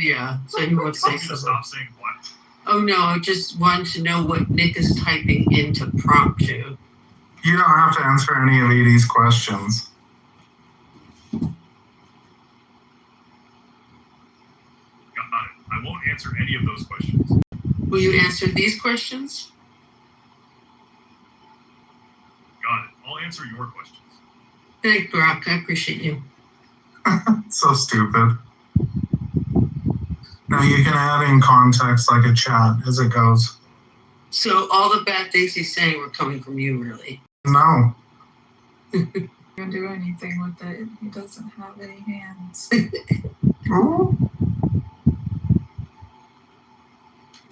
Yeah, so he wants to say something. Stop saying what? Oh no, I just wanted to know what Nick is typing into prompt you. You don't have to answer any of Edie's questions. Got it. I won't answer any of those questions. Will you answer these questions? Got it. I'll answer your questions. Thanks, Brock. I appreciate you. So stupid. Now you can add in context like a chat as it goes. So all the bad things he's saying were coming from you, really? No. Can't do anything with it. He doesn't have any hands. Ooh.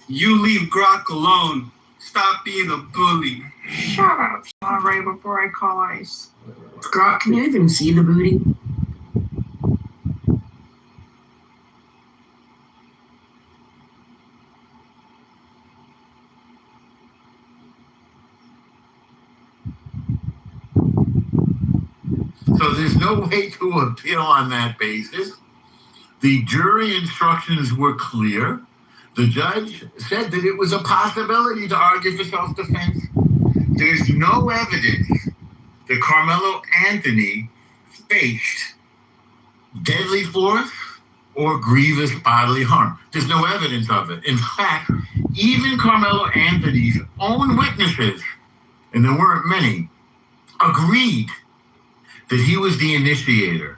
You leave Grok alone. Stop being a bully. Shut up, right before I call ice. Grok, can you even see the booty? So there's no way to appeal on that basis. The jury instructions were clear. The judge said that it was a possibility to argue for self-defense. There's no evidence that Carmelo Anthony faced deadly force or grievous bodily harm. There's no evidence of it. In fact, even Carmelo Anthony's own witnesses, and there weren't many, agreed that he was the initiator.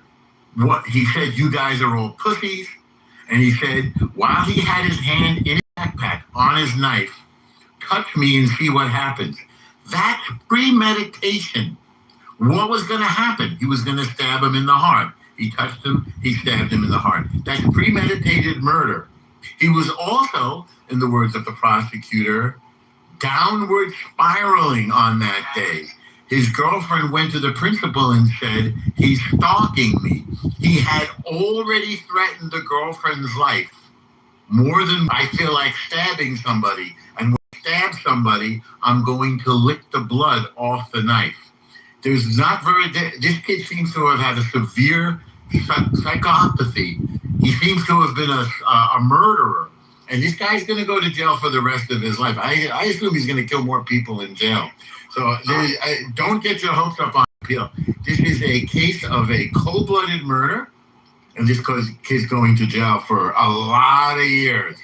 What he said, you guys are all pussies. And he said, while he had his hand in his backpack on his knife, touch me and see what happens. That's premeditation. What was going to happen? He was going to stab him in the heart. He touched him, he stabbed him in the heart. That's premeditated murder. He was also, in the words of the prosecutor, downward spiraling on that day. His girlfriend went to the principal and said, he's stalking me. He had already threatened the girlfriend's life more than I feel like stabbing somebody. And when I stab somebody, I'm going to lick the blood off the knife. There's not very, this kid seems to have had a severe psychopathy. He seems to have been a murderer. And this guy's going to go to jail for the rest of his life. I assume he's going to kill more people in jail. So don't get your hopes up on appeal. This is a case of a cold-blooded murder, and this kid's going to jail for a lot of years.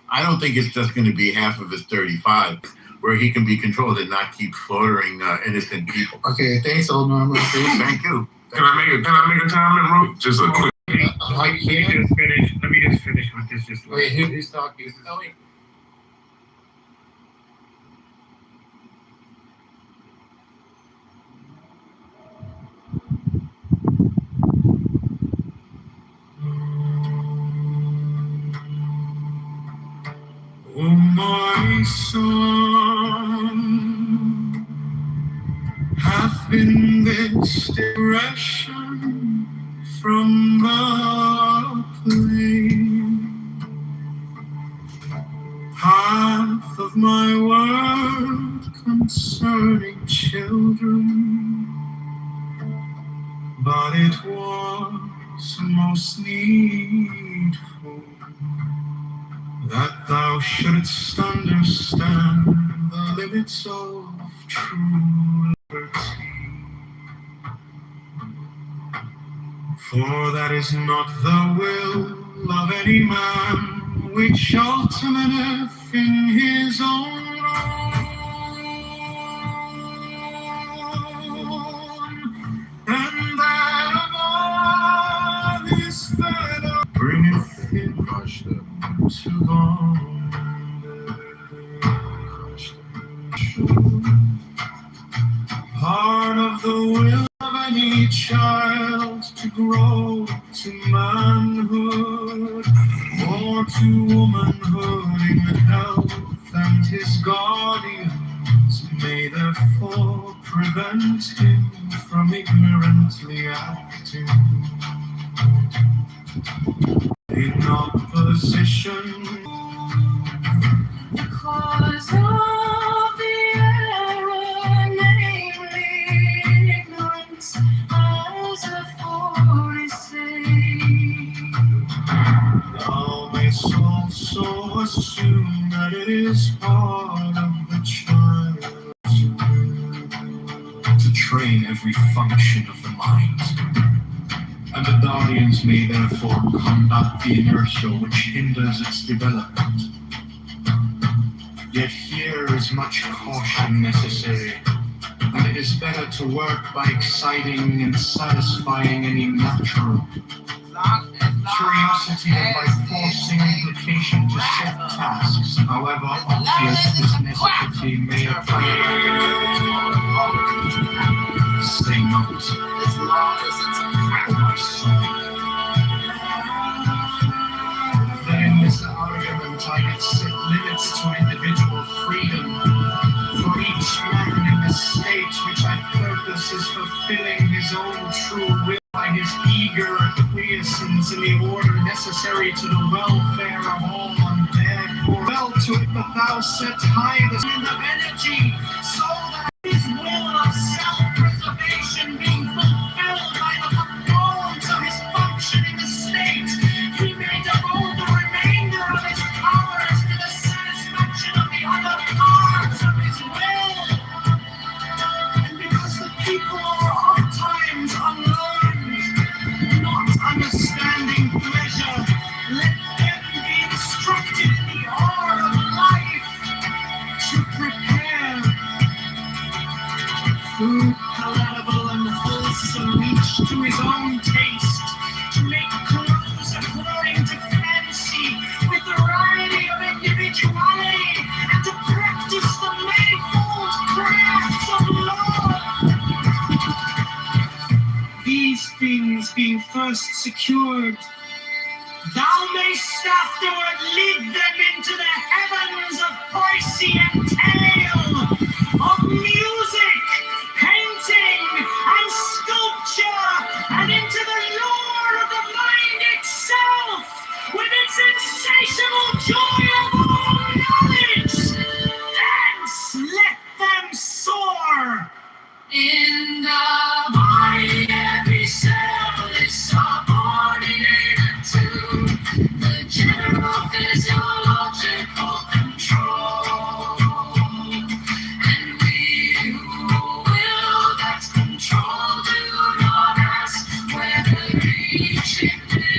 I don't think it's just going to be half of his 35, where he can be controlled and not keep slaughtering innocent people. Okay, thanks, old man. Thank you. Can I make a time limit? Just a quick. Let me just finish with this. Just wait, who's talking? Oh, wait. Oh, my son, hath been this digression from the plain path of my word concerning children, but it was most needful that thou shouldst understand the limits of true liberty. For that is not the will of any man which ultimateth in his own and that of all his fellow bringeth him to bondage. Part of the will of any child to grow to manhood or to womanhood in health, and his guardians may therefore prevent him from ignorantly acting in opposition. Because of the error, namely ignorance, as a 46. Thou let's also assume that it is part of the child's will to train every function of the mind. And the guardians may therefore combat the inertia which hinders its development. Yet here is much caution necessary, and it is better to work by exciting and satisfying any natural curiosity than by forcing implication to set tasks, however obvious this necessity may appear. Say not, as long as it's a my son. That in this argument I have set limits to individual freedom. For each man in the state which I purpose is fulfilling his own true will by his eager acquiescence in the order necessary to the welfare of all, and therefore well to it that thou set high the wind of energy, so that his will of self-preservation being fulfilled by the performance of his function in the state, he may devote the remainder of his powers to the satisfaction of the other parts of his will. And because the people are oft times unlearned, not understanding pleasure, let them be instructed in the art of life, to prepare food palatable and wholesome each to his own taste, to make clothes according to fancy with variety of individuality, and to practice the manifold crafts of love. These things being first secured, thou mayst afterward lead them into the heavens of poesy and tale, of music, painting, and sculpture, and into the lore of the mind itself, with its insatiable joy of all knowledge. Thence let them soar. In the body, every cell is subordinated to the general physiological control. And we who will that control do not ask whether each individual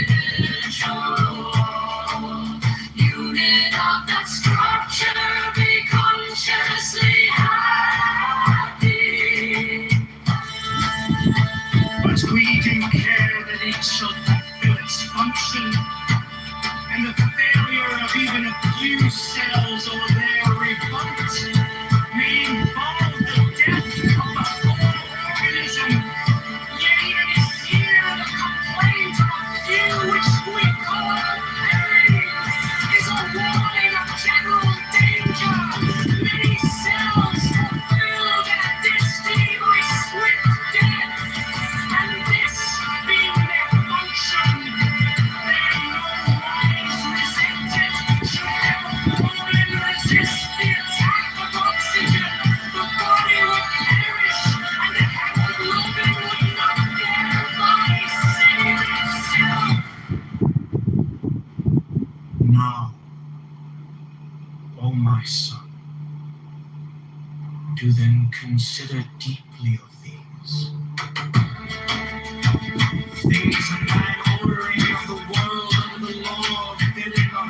unit of that structure be consciously happy. But we do care that each shall fulfill its function, and the failure of even a few cells or their revolt may involve the death of the whole organism. Yet even here the complaint of a few, which we call pain, is a warning of general danger. Many cells fulfill their destiny by swift death, and this being their function, they in no wise resent it. Should their organ resist the attack of oxygen, the body would perish, and the hemoglobin would not thereby save itself. Now, O my son, do then consider deeply of these things in thine ordering of the world under the law of bidding of.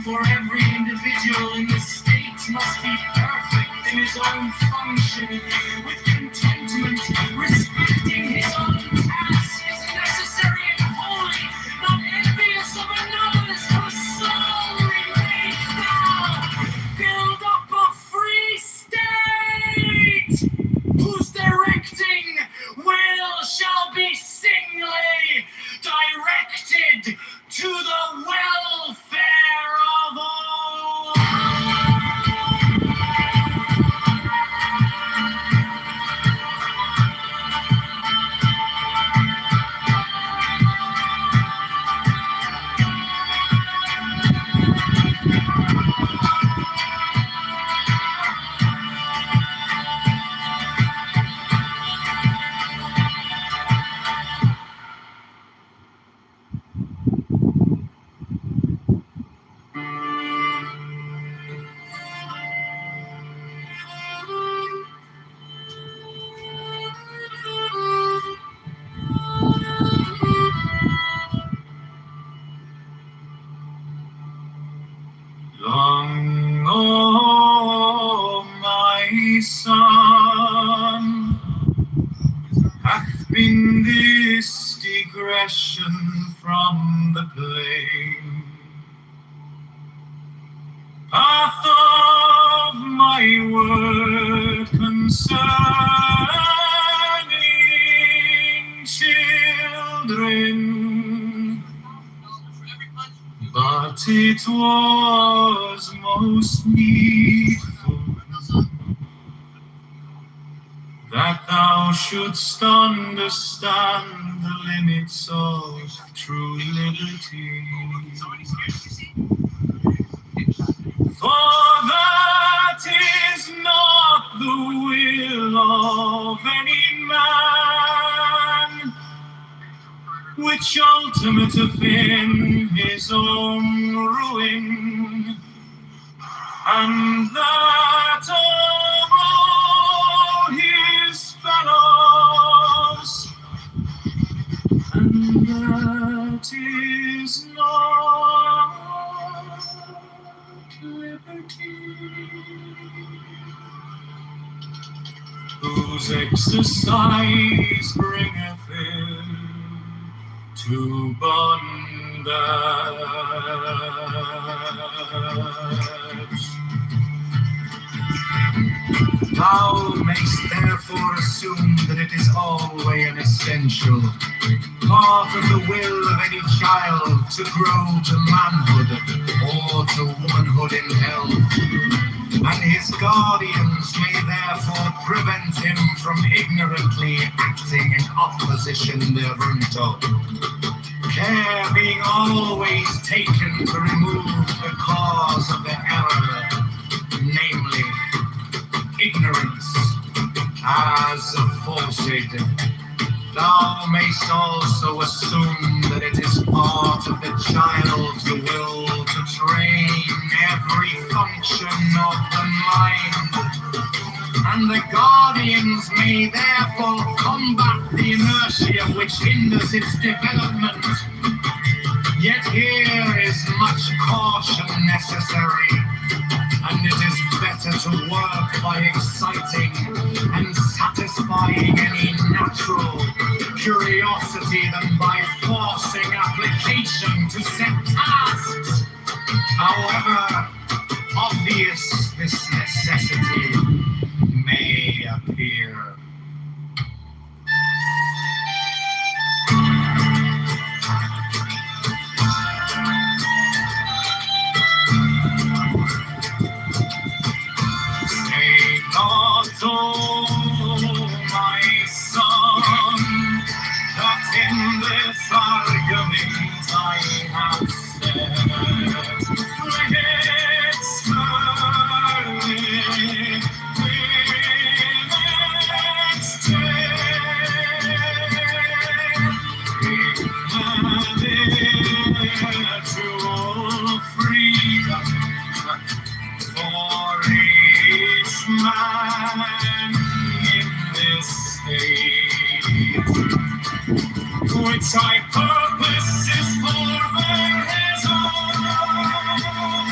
For every individual in the state must be perfect in his own function, with contentment, respecting his own tasks, necessary and holy, not envious of another's, for so remain thou. Build up a free state, whose directing will shall be singly directed to the welfare of all. son hath been this digression from the plain. Path of my word concerning children, but it was most needful that thou shouldst understand the limits of true liberty. For that is not the will of any man, which ultimate in his own ruin, and that of all his fellows, and that is not liberty, whose exercise bringeth in to bondage. Thou mayst therefore assume that it is always an essential part of the will of any child to grow to manhood or to womanhood in health, and his guardians may therefore prevent him from ignorantly acting in opposition thereunto, care being always taken to remove the cause of the error, namely ignorance as aforesaid. Thou mayst also assume that it is part of the child's will to train every function of the mind, and the guardians may therefore combat the inertia which hinders its development. Yet here is much caution necessary, and it is better to work by exciting and satisfying any natural curiosity than by forcing application to set tasks, however obvious this necessity may appear. Oh, my son, that in this argument I have said, let's early intellectual freedom for each man in this state, which I purpose is for his own.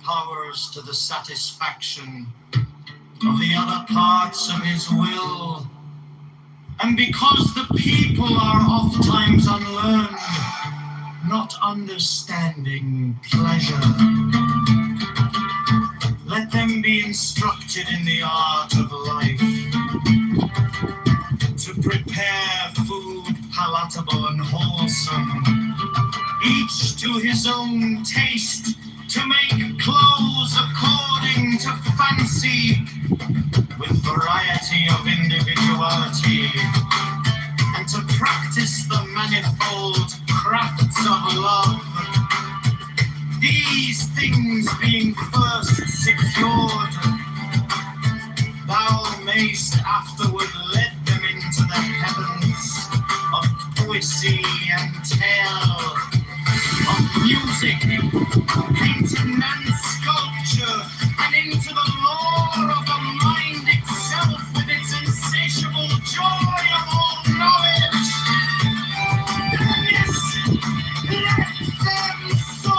powers to the satisfaction of the other parts of his will. And because the people are oftentimes unlearned, not understanding pleasure, let them be instructed in the art of life, to prepare food palatable and wholesome, each to his own taste, to make clothes according to fancy, with variety of individuality, and to practice the manifold crafts of love. These things being first secured, thou mayst afterward lead them into the heavens of poesy and tale, of music, painting and sculpture, and into the lore of the mind itself with its insatiable joy of all knowledge. Yes, let them soar.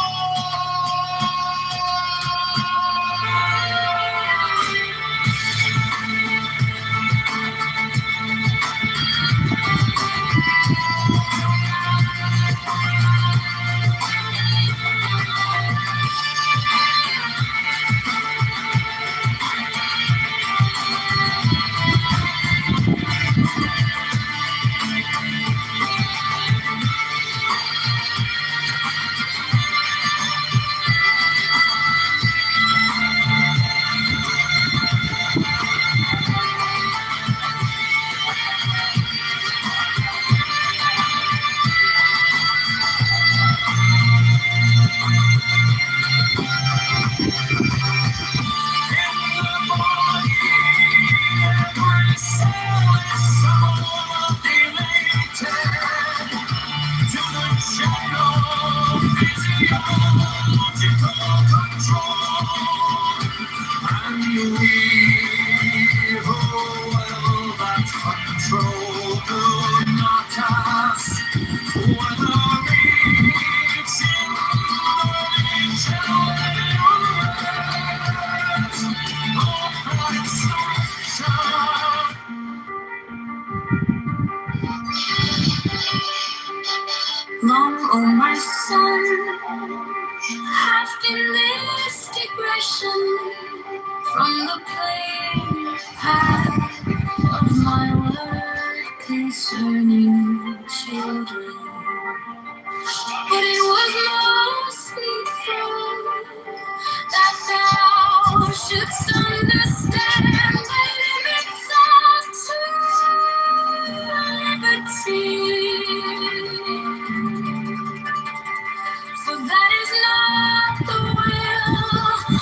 Long, oh my son, have been this digression from the plain path of my word concerning children. But it was most needful that thou shouldst understand the limits of true liberty. For that is not the will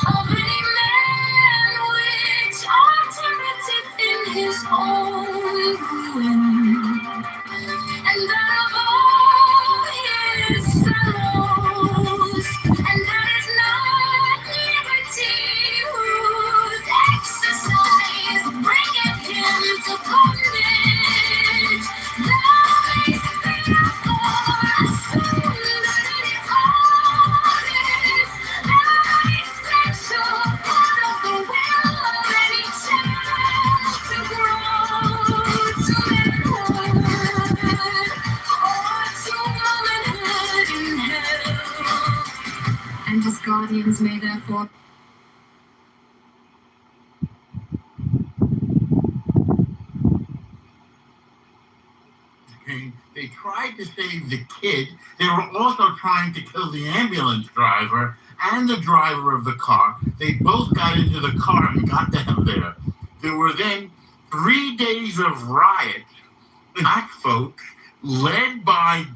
of any man which alternative in his own ruin, and that of all his fellows, and that is not liberty whose exercise bringeth him to bondage. Thou mayst therefore assume that it is honest, every essential part of the will of any child to grow to manhood, or to womanhood in hell. And his guardians may therefore They tried to save the kid. They were also trying to kill the ambulance driver and the driver of the car. They both got into the car and got them there. There were then 3 days of riots. Black folks, led by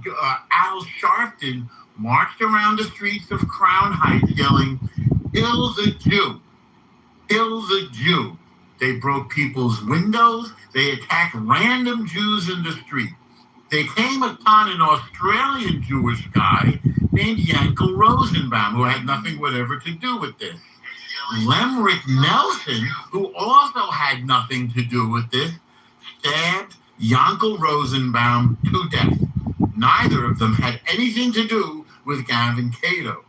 Al Sharpton, marched around the streets of Crown Heights yelling, "Kill the Jew! Kill the Jew!" They broke people's windows. They attacked random Jews in the street. They came upon an Australian Jewish guy named Yankel Rosenbaum, who had nothing whatever to do with this. Lemrick Nelson, who also had nothing to do with this, stabbed Yankel Rosenbaum to death. Neither of them had anything to do with Gavin Cato.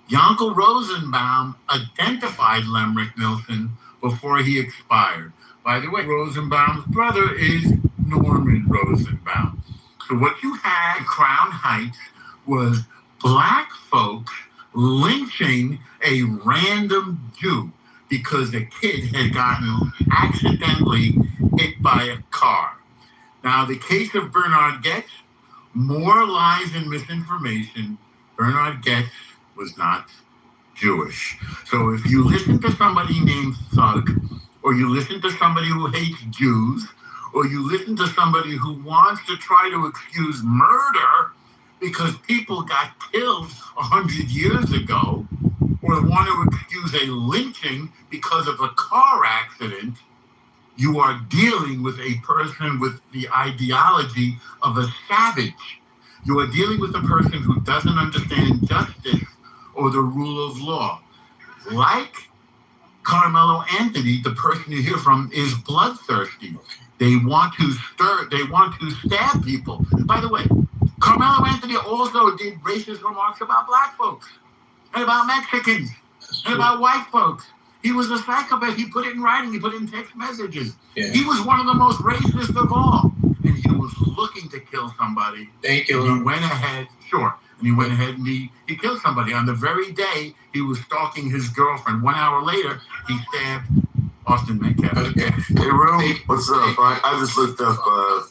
Yankel Rosenbaum identified Lemrick Nilsson before he expired. By the way, Rosenbaum's brother is Norman Rosenbaum. So what you had in Crown Heights was black folks lynching a random Jew because the kid had gotten accidentally hit by a car. Now, the case of Bernard Goetz, more lies and misinformation. Bernard Goetz was not Jewish. So if you listen to somebody named Thug, or you listen to somebody who hates Jews, or you listen to somebody who wants to try to excuse murder because people got killed 100 years ago, or want to excuse a lynching because of a car accident, you are dealing with a person with the ideology of a savage. You are dealing with a person who doesn't understand justice or the rule of law. Like Carmelo Anthony, the person you hear from is bloodthirsty. They want to stab people. By the way, Carmelo Anthony also did racist remarks about black folks, and about Mexicans, and about white folks. He was a psychopath. He put it in writing. He put it in text messages. Yeah. He was one of the most racist of all. And he was looking to kill somebody. Thank you. And he went ahead, and he went ahead and he killed somebody. On the very day he was stalking his girlfriend, 1 hour later, he stabbed Austin Metcalf. Okay. Hey, Rue, what's up? I just looked up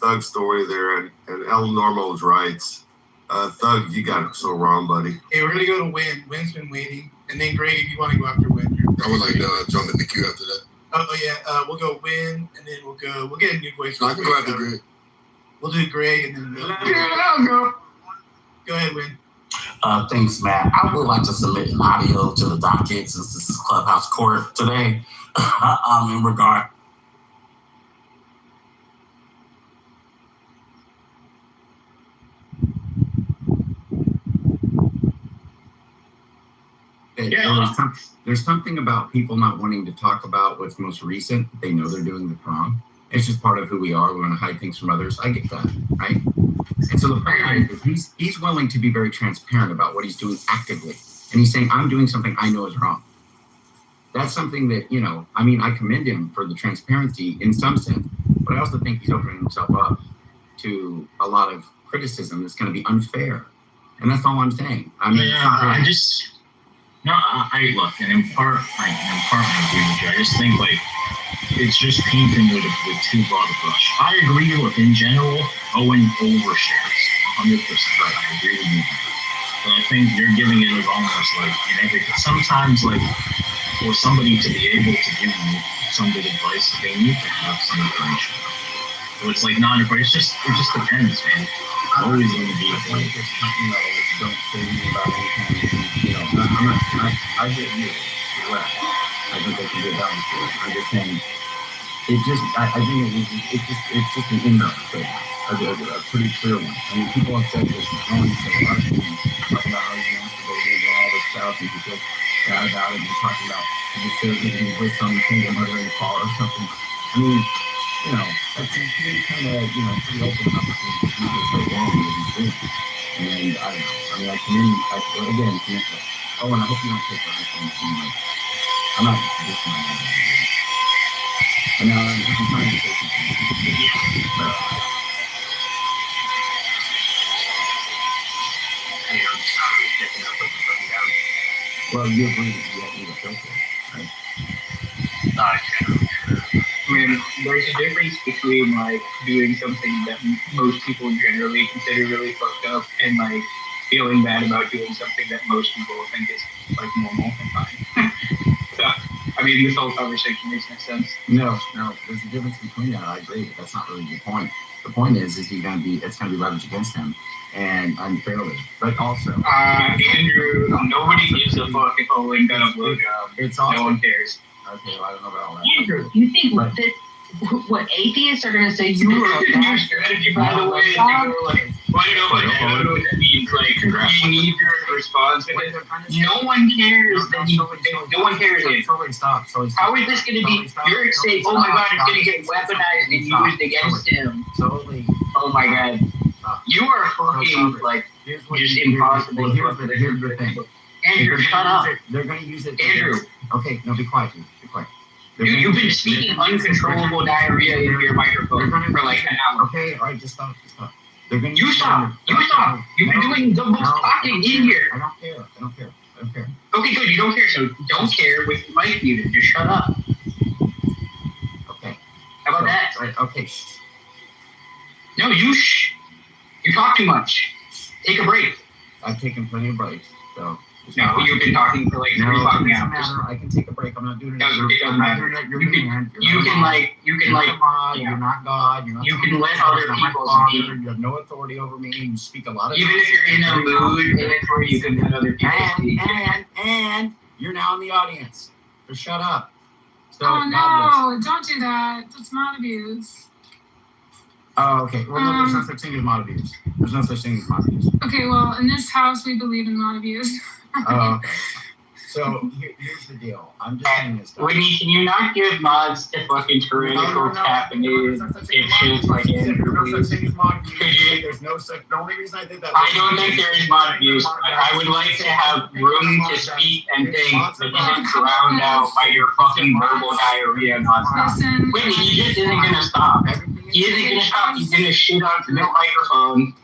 Thug's story there, and El Normos writes, Thug, you got it so wrong, buddy. Hey, we're going to go to Win. Win's been waiting. And then, Greg, if you want to go after Win. I would like to jump in the queue after that. Oh, yeah. We'll go Win, and then we'll get a new voice. I can go after Greg. We'll do Greg, and then go ahead, Win. Thanks, Matt. I would like to submit an audio to the docket since this is Clubhouse Court today. In regard. There's something about people not wanting to talk about what's most recent. They know they're doing the wrong. It's just part of who we are. We want to hide things from others. I get that, right? And so the point is he's willing to be very transparent about what he's doing actively. And he's saying, I'm doing something I know is wrong. That's something that, I commend him for the transparency in some sense, but I also think he's opening himself up to a lot of criticism that's going to be unfair. And that's all I'm saying. I look, and in part I agree with you. I just think it's just painting with too broad a brush. I agree with in general, Owen overshares 100%. Right, I agree with you. But I think you're giving it almost in everything. Sometimes for somebody to be able to give you some good advice, they need to have some information. So it's not advice. It just depends, man. It's always going to be a thing. Don't say anything about anything. I get you as well. I think they can get balance to it. I'm just saying, I think it's just an inner thing, a pretty clear one. I mean, people have said this, Owen said a lot of things, talking about how he's masturbating and all this stuff, and he feels bad about it, and talking about he just feels getting with some single mother in the car or something. I mean, that's kind of, pretty open about the things that people so wrong with these things. And I don't know. I commend, again, and I hope you don't take that from me. I'm not just my own. I'm trying to say something. Well, you agree that you don't need a filter, right? I mean, there's a difference between doing something that most people generally consider really fucked up and feeling bad about doing something that most people think is normal and fine. So, I mean, this whole conversation makes no sense. No, there's a difference between that. I agree, but that's not really the point. The point is it's gonna be leveraged against him, and unfairly. But also, Andrew, nobody gives a fuck if Owen does look up. It's also, no one cares. Okay, well, I don't know about all that. Andrew, you think what atheists are going to say you are a New strategy, by the way. I don't know what that means. You need your response. No one cares. No one cares. Stop. How is this going to be? You're saying, oh my God, it's going to get weaponized and used against him. Oh my God. You are fucking, just impossible. Here's the thing. Andrew, shut up. They're going to use it. Andrew. Okay, no, be quiet, dude. Be quiet. You've been speaking uncontrollable diarrhea into your microphone for like an hour. Okay, all right, just stop. They're going to You stop. You've been doing the most talking in here. I don't care. Okay, good. You don't care, so don't care with the mic muted. Just shut up. Okay. How about that? Right, okay, shh. No, you shh. You talk too much. Take a break. I've taken plenty of breaks, so. No, you've been talking for like 3 fucking hours. Matter. I can take a break. I'm not doing it. It doesn't matter. You can You're not God. You're not. You can let other people speak. You have no authority over me. You speak a lot of. Even if you're in a mood, you can let other people speak. And you're now in the audience. So shut up. So, Oh no! Don't do that. That's mod abuse. Oh, okay. Well, no, there's no such thing as mod abuse. There's no such thing as mod abuse. Okay, well, in this house, we believe in mod abuse. Oh, okay. So here's the deal. I'm just saying this. Whitney, can you not give mods to fucking tyrannical caffeinated dipshits like Andrew, please? There's no such. The only reason I did that. I don't think there is mod abuse. I would like to have room to speak and think that isn't drowned out by your fucking verbal diarrhea nonstop. Whitney, he just isn't gonna stop. He isn't gonna stop. He's gonna shit onto the microphone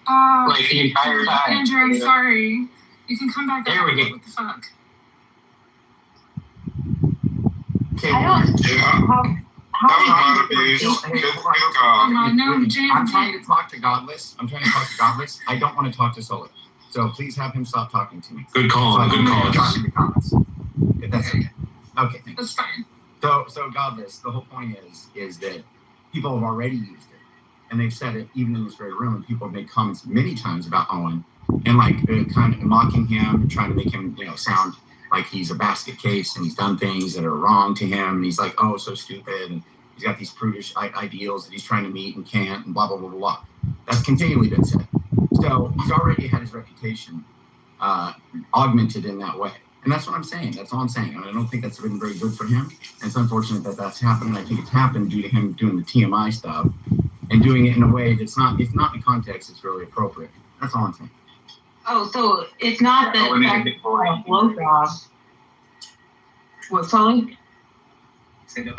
like the entire time. Andrew, I'm sorry. You can come back. There we go. What the fuck? Okay, How no, James. I'm trying to talk to Godless. I don't want to talk to Solar. So please have him stop talking to me. Good call. Good call. Talk in the comments. If that's okay. Okay, thanks. That's fine. So Godless, the whole point is that people have already used it. And they've said it even in this very room. People have made comments many times about Owen and like kind of mocking him, trying to make him, sound like he's a basket case and he's done things that are wrong to him. And he's like, oh, so stupid. And he's got these prudish ideals that he's trying to meet and can't and blah, blah, blah, blah, blah. That's continually been said. So he's already had his reputation augmented in that way. And that's what I'm saying. That's all I'm saying. And I don't think that's been very good for him. And it's unfortunate that that's happened. And I think it's happened due to him doing the TMI stuff and doing it in a way that's not, if not in context, it's really appropriate. That's all I'm saying. Oh, so it's not that a blowjob. What, Sully? It's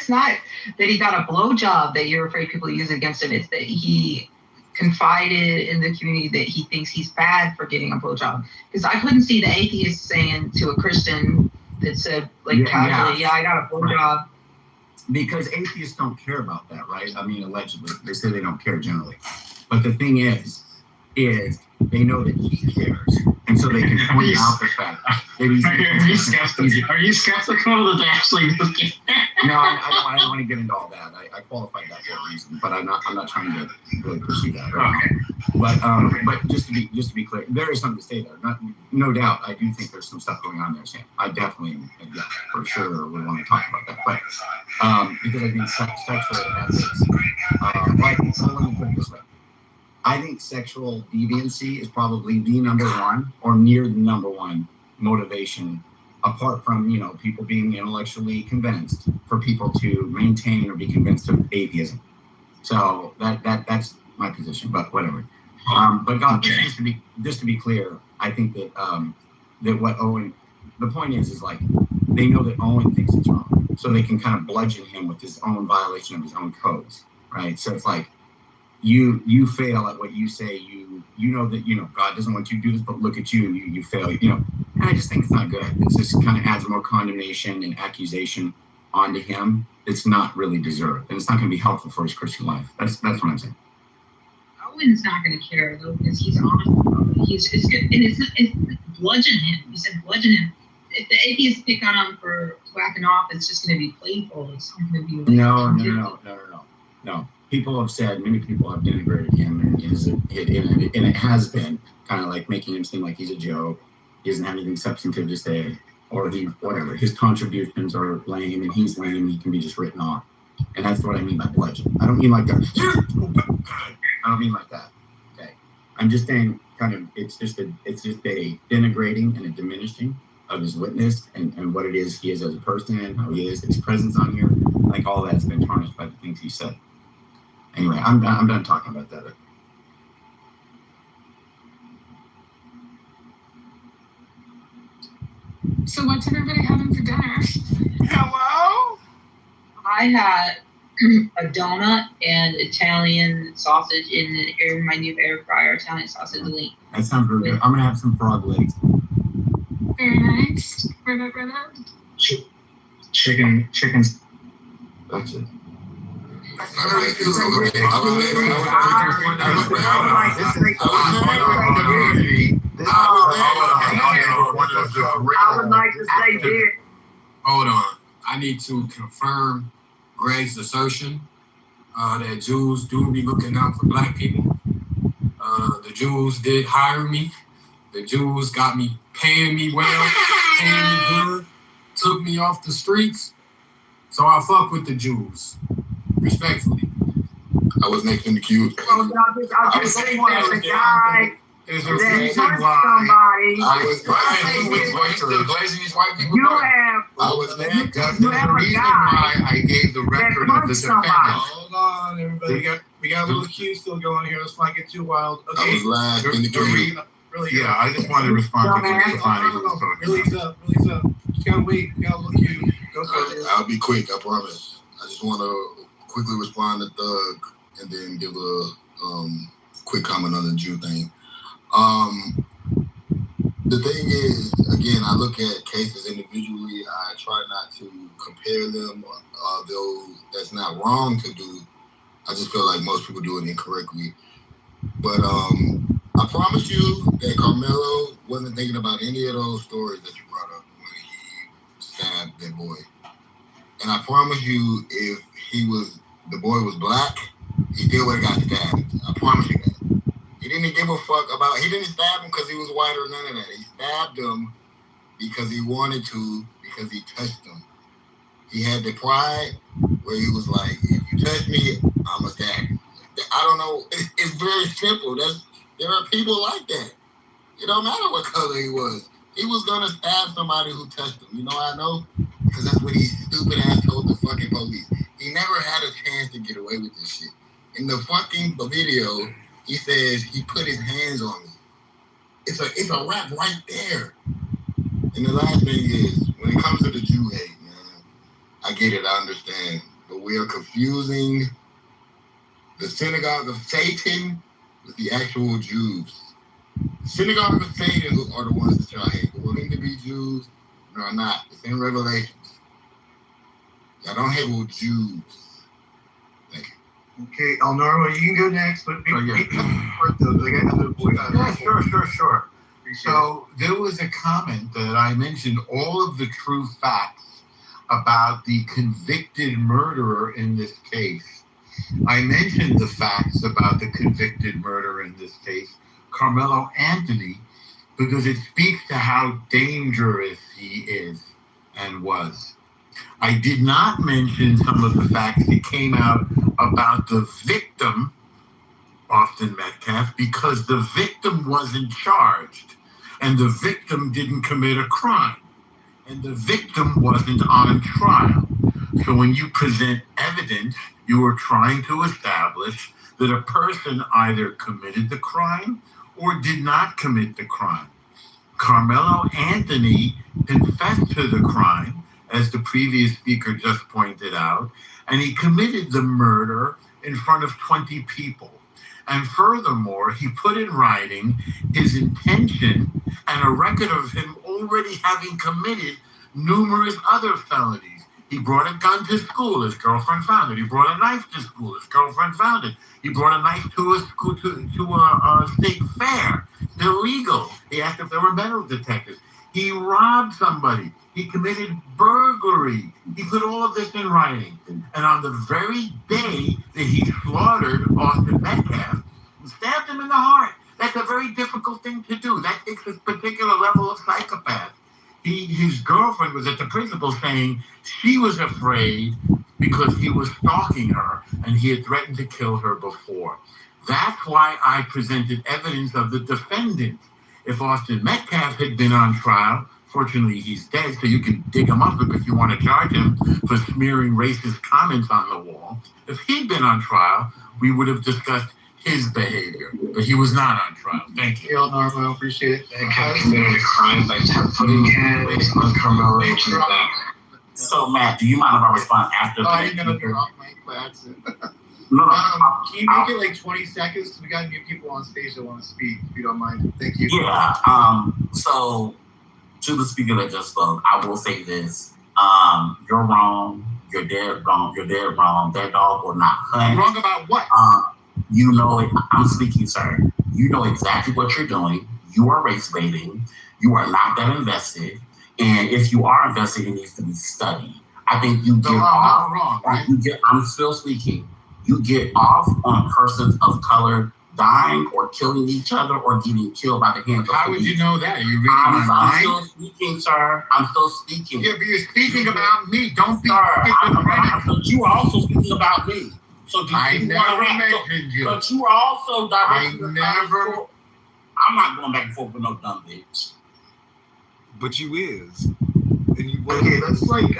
not that he got a blowjob that you're afraid people use against him. It's that he confided in the community that he thinks he's bad for getting a blowjob. Because I couldn't see the atheist saying to a Christian that said, casually, I got a blowjob. Right. Because atheists don't care about that, right? I mean, allegedly. They say they don't care generally. But the thing is they know that he cares. And so they can point out the fact that he's... Are you skeptical that they actually do? No, I don't want to get into all that. I qualified that for a reason, but I'm not trying to really pursue that right now. But just to be clear, there is something to say there. No doubt, I do think there's some stuff going on there, Sam. I definitely, for sure, would want to talk about that. But because I think sexual ethics, let me put it this way. I think sexual deviancy is probably the number one or near the number one motivation, apart from, people being intellectually convinced, for people to maintain or be convinced of atheism. So that's my position, but whatever. But God, just to be clear, I think that that what Owen, the point is like they know that Owen thinks it's wrong, so they can kind of bludgeon him with his own violation of his own codes, right? So it's like, you fail at what you say, you know that God doesn't want you to do this, but look at you fail, and I just think it's not good. It's just kind of adds more condemnation and accusation onto him. It's not really deserved, and it's not going to be helpful for his Christian life. That's what I'm saying. Owen's not going to care though, because he's honest about it. It's good, and it's bludgeon him. You said bludgeon him. If the atheists pick on him for whacking off, it's just going to be playful. It's not going to be No. People have said, many people have denigrated him, and it has been kind of like making him seem like he's a joke. He doesn't have anything substantive to say, or whatever. His contributions are lame, and he's lame. He can be just written off, and that's what I mean by bludgeon. I don't mean like that. I don't mean like that. Okay, I'm just saying, kind of, it's just a denigrating and a diminishing of his witness and what it is he is as a person, how he is, his presence on here. Like all that's been tarnished by the things he said. Anyway, I'm done talking about that. So what's everybody having for dinner? Hello? I had a donut and Italian sausage in my new air fryer, Italian sausage link. That sounds really good. I'm gonna have some frog legs. Very nice. Right. Chicken. That's it. I would like to say this. Hold on. I need to confirm Greg's assertion that Jews do be looking out for black people. The Jews did hire me. The Jews got me paying me well, paying me good, took me off the streets. So I fuck with the Jews. Respectfully. I was next in the queue. I just think there's a guy There's a that reason touched why. somebody. I was Glazing these white people. You have I was there. There's a reason why I gave the record of the punched somebody. defendant. Hold on, everybody. We got a little queue still going here. Let's not get too wild. I was last in the queue. Really, Yeah, I just wanted to respond to what Stefani was talking Release about. up. Just gotta wait. We got a little queue. Go for it. I'll be quick, I promise. I just want to quickly respond to Thug and then give a quick comment on the Jew thing. The thing is, again, I look at cases individually. I try not to compare them, though that's not wrong to do. I just feel like most people do it incorrectly. But I promise you that Carmelo wasn't thinking about any of those stories that you brought up when he stabbed that boy. And I promise you, if the boy was black, he still would have got stabbed. I promise you that. He didn't give a fuck about, he didn't stab him because he was white or none of that. He stabbed him because he wanted to, because he touched him. He had the pride where he was like, if you touch me, I'm a stab you. I don't know. It's very simple. There are people like that. It don't matter what color he was. He was going to stab somebody who touched him. You know how I know? Because that's what he stupid ass told the fucking police. He never had a chance to get away with this shit. In the fucking video, he says he put his hands on me. It's a rap right there. And the last thing is, when it comes to the Jew hate, man, I get it, I understand. But we are confusing the synagogue of Satan with the actual Jews. The synagogue of Satan are the ones that y'all hate. But we're going to be Jews, no, I'm not. It's in Revelations. Y'all don't hate with Jews. Thank you. Okay, Elnora, you can go next, but Sure. So there was a comment that I mentioned all of the true facts about the convicted murderer in this case. I mentioned the facts about the convicted murderer in this case, Carmelo Anthony, because it speaks to how dangerous he is and was. I did not mention some of the facts that came out about the victim, Austin Metcalf, because the victim wasn't charged and the victim didn't commit a crime and the victim wasn't on trial. So when you present evidence, you are trying to establish that a person either committed the crime or did not commit the crime. Carmelo Anthony confessed to the crime, as the previous speaker just pointed out, and he committed the murder in front of 20 people. And furthermore, he put in writing his intention and a record of him already having committed numerous other felonies. He brought a gun to school, his girlfriend found it. He brought a knife to school, his girlfriend found it. He brought a knife to a school to a state fair. They're legal. He asked if there were metal detectors. He robbed somebody. He committed burglary. He put all of this in writing. And on the very day that he slaughtered Austin Metcalf, he stabbed him in the heart. That's a very difficult thing to do. That takes a particular level of psychopath. His girlfriend was at the principal saying she was afraid because he was stalking her and he had threatened to kill her before. That's why I presented evidence of the defendant. If Austin Metcalf had been on trial, fortunately he's dead, so you can dig him up if you want to charge him for smearing racist comments on the wall. If he'd been on trial, we would have discussed his behavior, but he was not on trial. Thank you. Gail Narmo, appreciate it. And can committed a crime by putting hands on Carmelo Anthony's back. So, Matt, do you mind if I respond after Oh, I the didn't know you're off mic by accident. No, Can you make it like 20 seconds? Because we got new people on stage that want to speak, if you don't mind. Thank you. Yeah. So, to the speaker that just spoke, I will say this. You're wrong. You're dead wrong. You're dead wrong. That dog will not hunt. Wrong about what? You know it. I'm speaking, sir. You know exactly what you're doing. You are race baiting. You are not that invested. And if you are invested, it needs to be studied. I think you get off. Wrong, right? I'm still speaking. You get off on persons of color dying or killing each other or getting killed by the hands of How would police. you know that? Are you reading I'm my still mind? speaking, sir. I'm still speaking. Yeah, but you're speaking about me. Don't be But you are also speaking about me. So I never mentioned you. But you are also directing the never. I'm not going back and forth with no dumb bitch. But you is. And you Okay, let's leave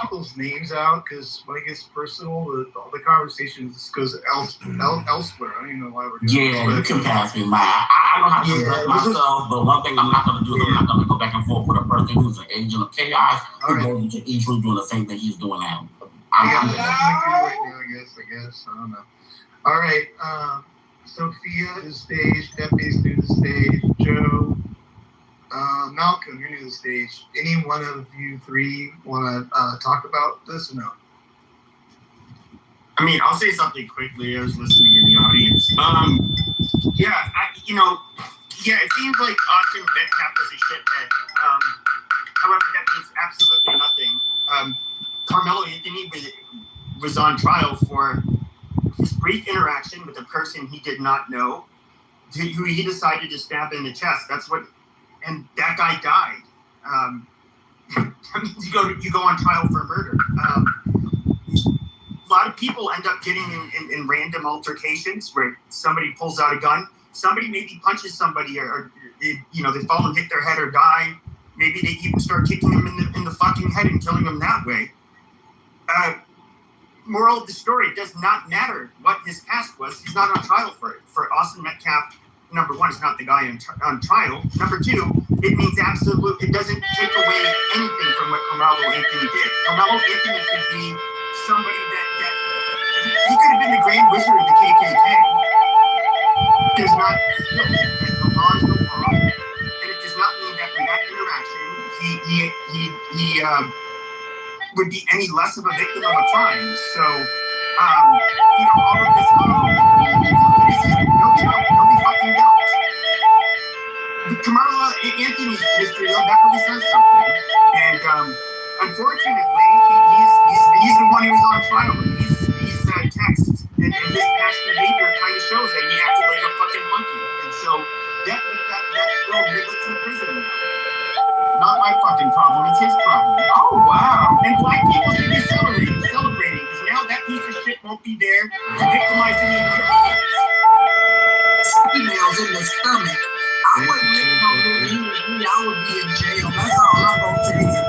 people's names out because when it gets personal, the conversation just goes elsewhere. I don't even know why we're doing this. Yeah, you can pass me, Mike. I know how to conduct myself, but one thing I'm not going to do is I'm not going to go back and forth with a person who's an agent of chaos who goes into each room doing the same thing he's doing now. I guess. I don't know. All right. Sophia to the stage. Pepe's new to the stage. Joe. Malcolm, you're new to the stage. Any one of you three want to talk about this or no? I mean, I'll say something quickly. I was listening in the audience. It seems like Austin Metcalf was a shithead. However, that means absolutely nothing. Carmelo Anthony was on trial for his brief interaction with a person he did not know, who he decided to stab in the chest. And that guy died. That means you go on trial for murder. A lot of people end up getting in random altercations where somebody pulls out a gun. Somebody maybe punches somebody, or they fall and hit their head or die. Maybe they even start kicking them in the fucking head and killing them that way. Moral of the story, it does not matter what his past was. He's not on trial for it. For Austin Metcalf, number one, is not the guy on trial. Number two, it means it doesn't take away anything from what Carmelo Anthony did. Carmelo Anthony could be somebody that he could have been the Grand Wizard of the KKK. Does not the law is the law, and it does not mean that in that interaction he would be any less of a victim of a crime. So, all of this, this is no joke, no fucking doubt. Carmelo Anthony's history, that really says something. And unfortunately, he's the one who was on trial. These texts and his past behavior kind of shows that he acted like a fucking monkey. And so that girl Nicholas in prison now. Not my fucking problem, it's his problem. Oh, wow. And black people should be celebrating because now that piece of shit won't be there to victimize any of the females in the stomach. I wouldn't live no good. I would be in jail. That's all I'm going to tell you.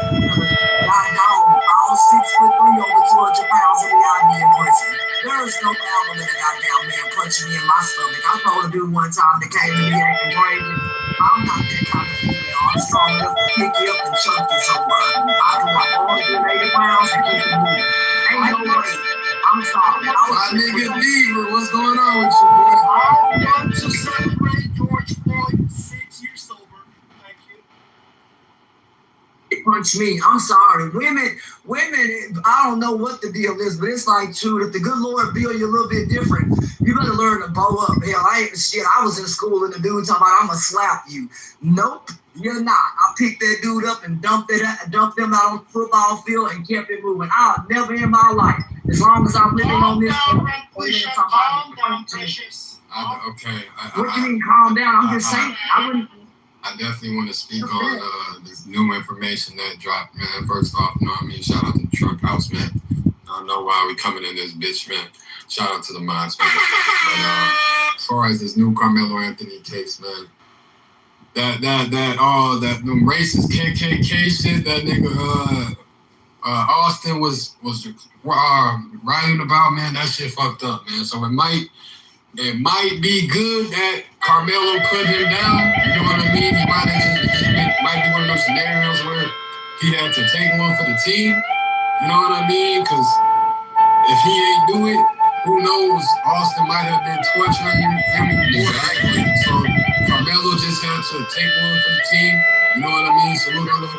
All 6'3", over 200 pounds, and I'd be in prison. There is no album in a goddamn man punching me in my stomach. I told a dude one time that came to me acting crazy. I'm not that kind of female. I'm strong enough to pick you up and chuck you somewhere. I do like 180 pounds and keep you moving. Ain't no way. I'm sorry. My nigga Beaver, what's going on with you, boy? I want to celebrate George Floyd 6 years sober. Thank you. Punch me. I'm sorry. Women, I don't know what the deal is, but it's like, shoot, if the good Lord build you a little bit different, you better learn to bow up. Hell, I was in school and the dude talking about, I'm going to slap you. Nope, you're not. I picked that dude up and dumped them out on the football field and kept it moving. I'll never in my life, as long as I'm living on this calm down, precious. Okay. What do you mean, calm down? I'm just saying, I wouldn't. I definitely want to speak on this new information that dropped, man. First off, shout out to the Truck House, man. I don't know why we coming in this bitch, man. Shout out to the mods, man. But as far as this new Carmelo Anthony case, man, that them racist KKK shit that nigga Austin was writing about, man, that shit fucked up, man. So it might it might be good that Carmelo put him down. You know what I mean? He might have might be one of those scenarios where he had to take one for the team. You know what I mean? Because if he ain't do it, who knows? Austin might have been torturing him more. Exactly. So Carmelo just had to take one for the team. You know what I mean? Salute on that.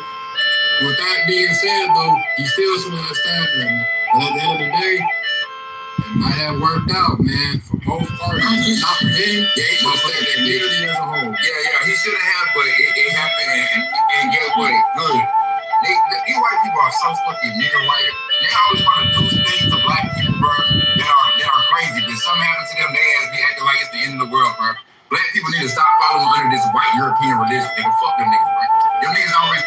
With that being said, though, he still should have stabbed him. But at the end of the day, it might have worked out, man, for both parties. Not for him, but for the community as a whole. Yeah, he should have, but it happened, and guess what? Good. These white people are so fucking nigger white. They always want to do things to black people, bro, that are crazy. But something happens to them, they ass be acting like it's the end of the world, bro. Black people need to stop following under this white European religion. Nigga, fuck them niggas, bro. Them niggas always,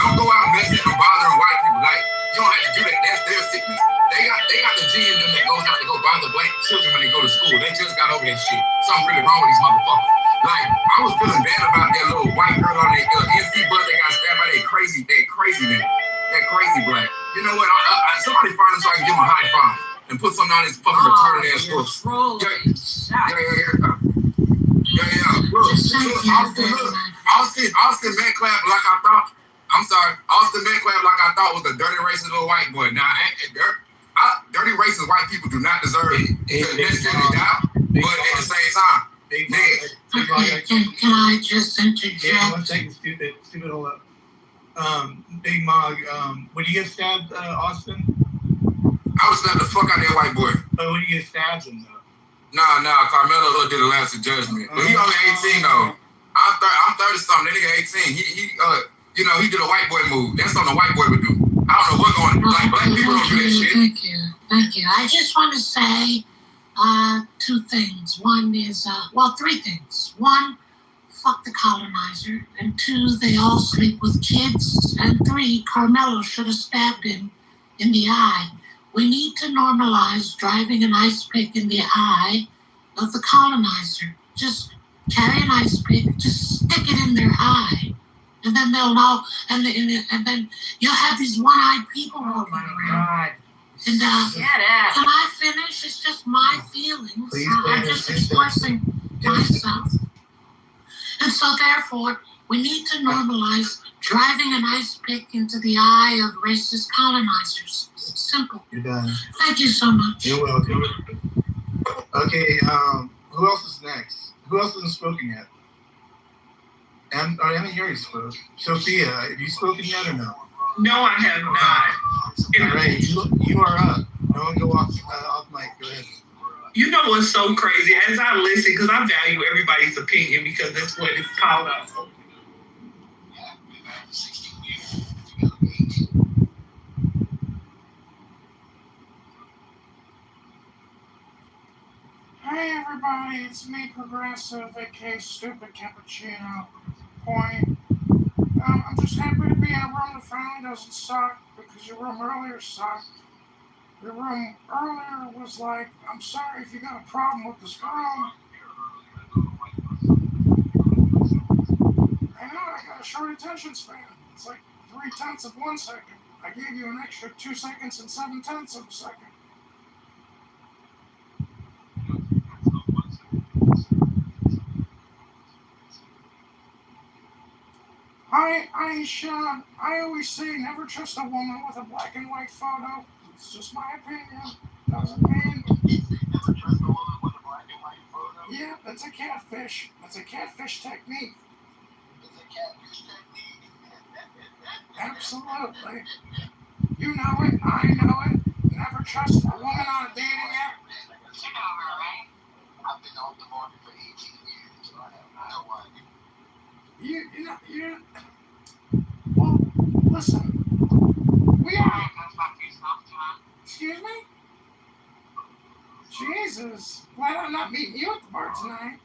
don't go out messing and bothering white people. Like, you don't have to do that. That's their sickness. They got the G in them that goes out to go bother black children when they go to school. They just got over that shit. Something really wrong with these motherfuckers. Like, I was feeling bad about that little white girl on that NC bus that got stabbed by that crazy nigga. That crazy black. You know what? Somebody find him so I can give him a high five and put something on his fucking retarded ass book. Austin Metcalf, like I thought. I'm sorry, Austin Metcalf, like I thought, was a dirty racist little white boy. Now, dirty racist white people do not deserve to necessarily die, but at the same time, Can I just interject? Yeah, 1 second, stupid, hold up. Big Mog, would you get stabbed, Austin? I would slap the fuck out of that white boy. But would you get stabbed him, though? Nah, Carmelo did the last judgment. But he only 18, though. I'm 30-something, that nigga 18. He did a white boy move. That's something a white boy would do. I don't know what's going on. Like, black people don't do that shit. Thank you. I just want to say 2 things. One is, well, 3 things. 1, fuck the colonizer. And 2, they all sleep with kids. And 3, Carmelo should have stabbed him in the eye. We need to normalize driving an ice pick in the eye of the colonizer. Just carry an ice pick, just stick it in their eye. And then they'll know, and then you'll have these one-eyed people walking around. And can I finish? It's just my feelings. I'm just expressing myself. And so therefore, we need to normalize driving an ice pick into the eye of racist colonizers. Simple. You're done. Thank you so much. You're welcome. Okay, who else is next? Who else hasn't spoken yet? Emma, you already spoke. Sophia, have you spoken yet or no? No, I have not. All right, you are up. No one go off mic. Go ahead. You know what's so crazy? As I listen, because I value everybody's opinion because that's what it's called out for. Hey everybody, it's me, Progressive, aka Stupid Cappuccino. Point. I'm just happy to be in a room that finally doesn't suck, because your room earlier sucked. Your room earlier was like, I'm sorry if you got a problem with this room. I know, I got a short attention span. It's like 0.3 of 1 second. I gave you an extra 2 seconds and 0.7 of a second. I always say never trust a woman with a black and white photo. It's just my opinion. Doesn't mean. Never trust a woman with a black and white photo? Yeah, that's a catfish. That's a catfish technique. It's a catfish technique. Absolutely. You know it. I know it. Never trust a woman on a dating app. Kitover, right? I've been on the market for 18 years, so I have no idea. Well, listen. We are. Excuse me? Jesus. Glad I'm not meeting you at the bar tonight.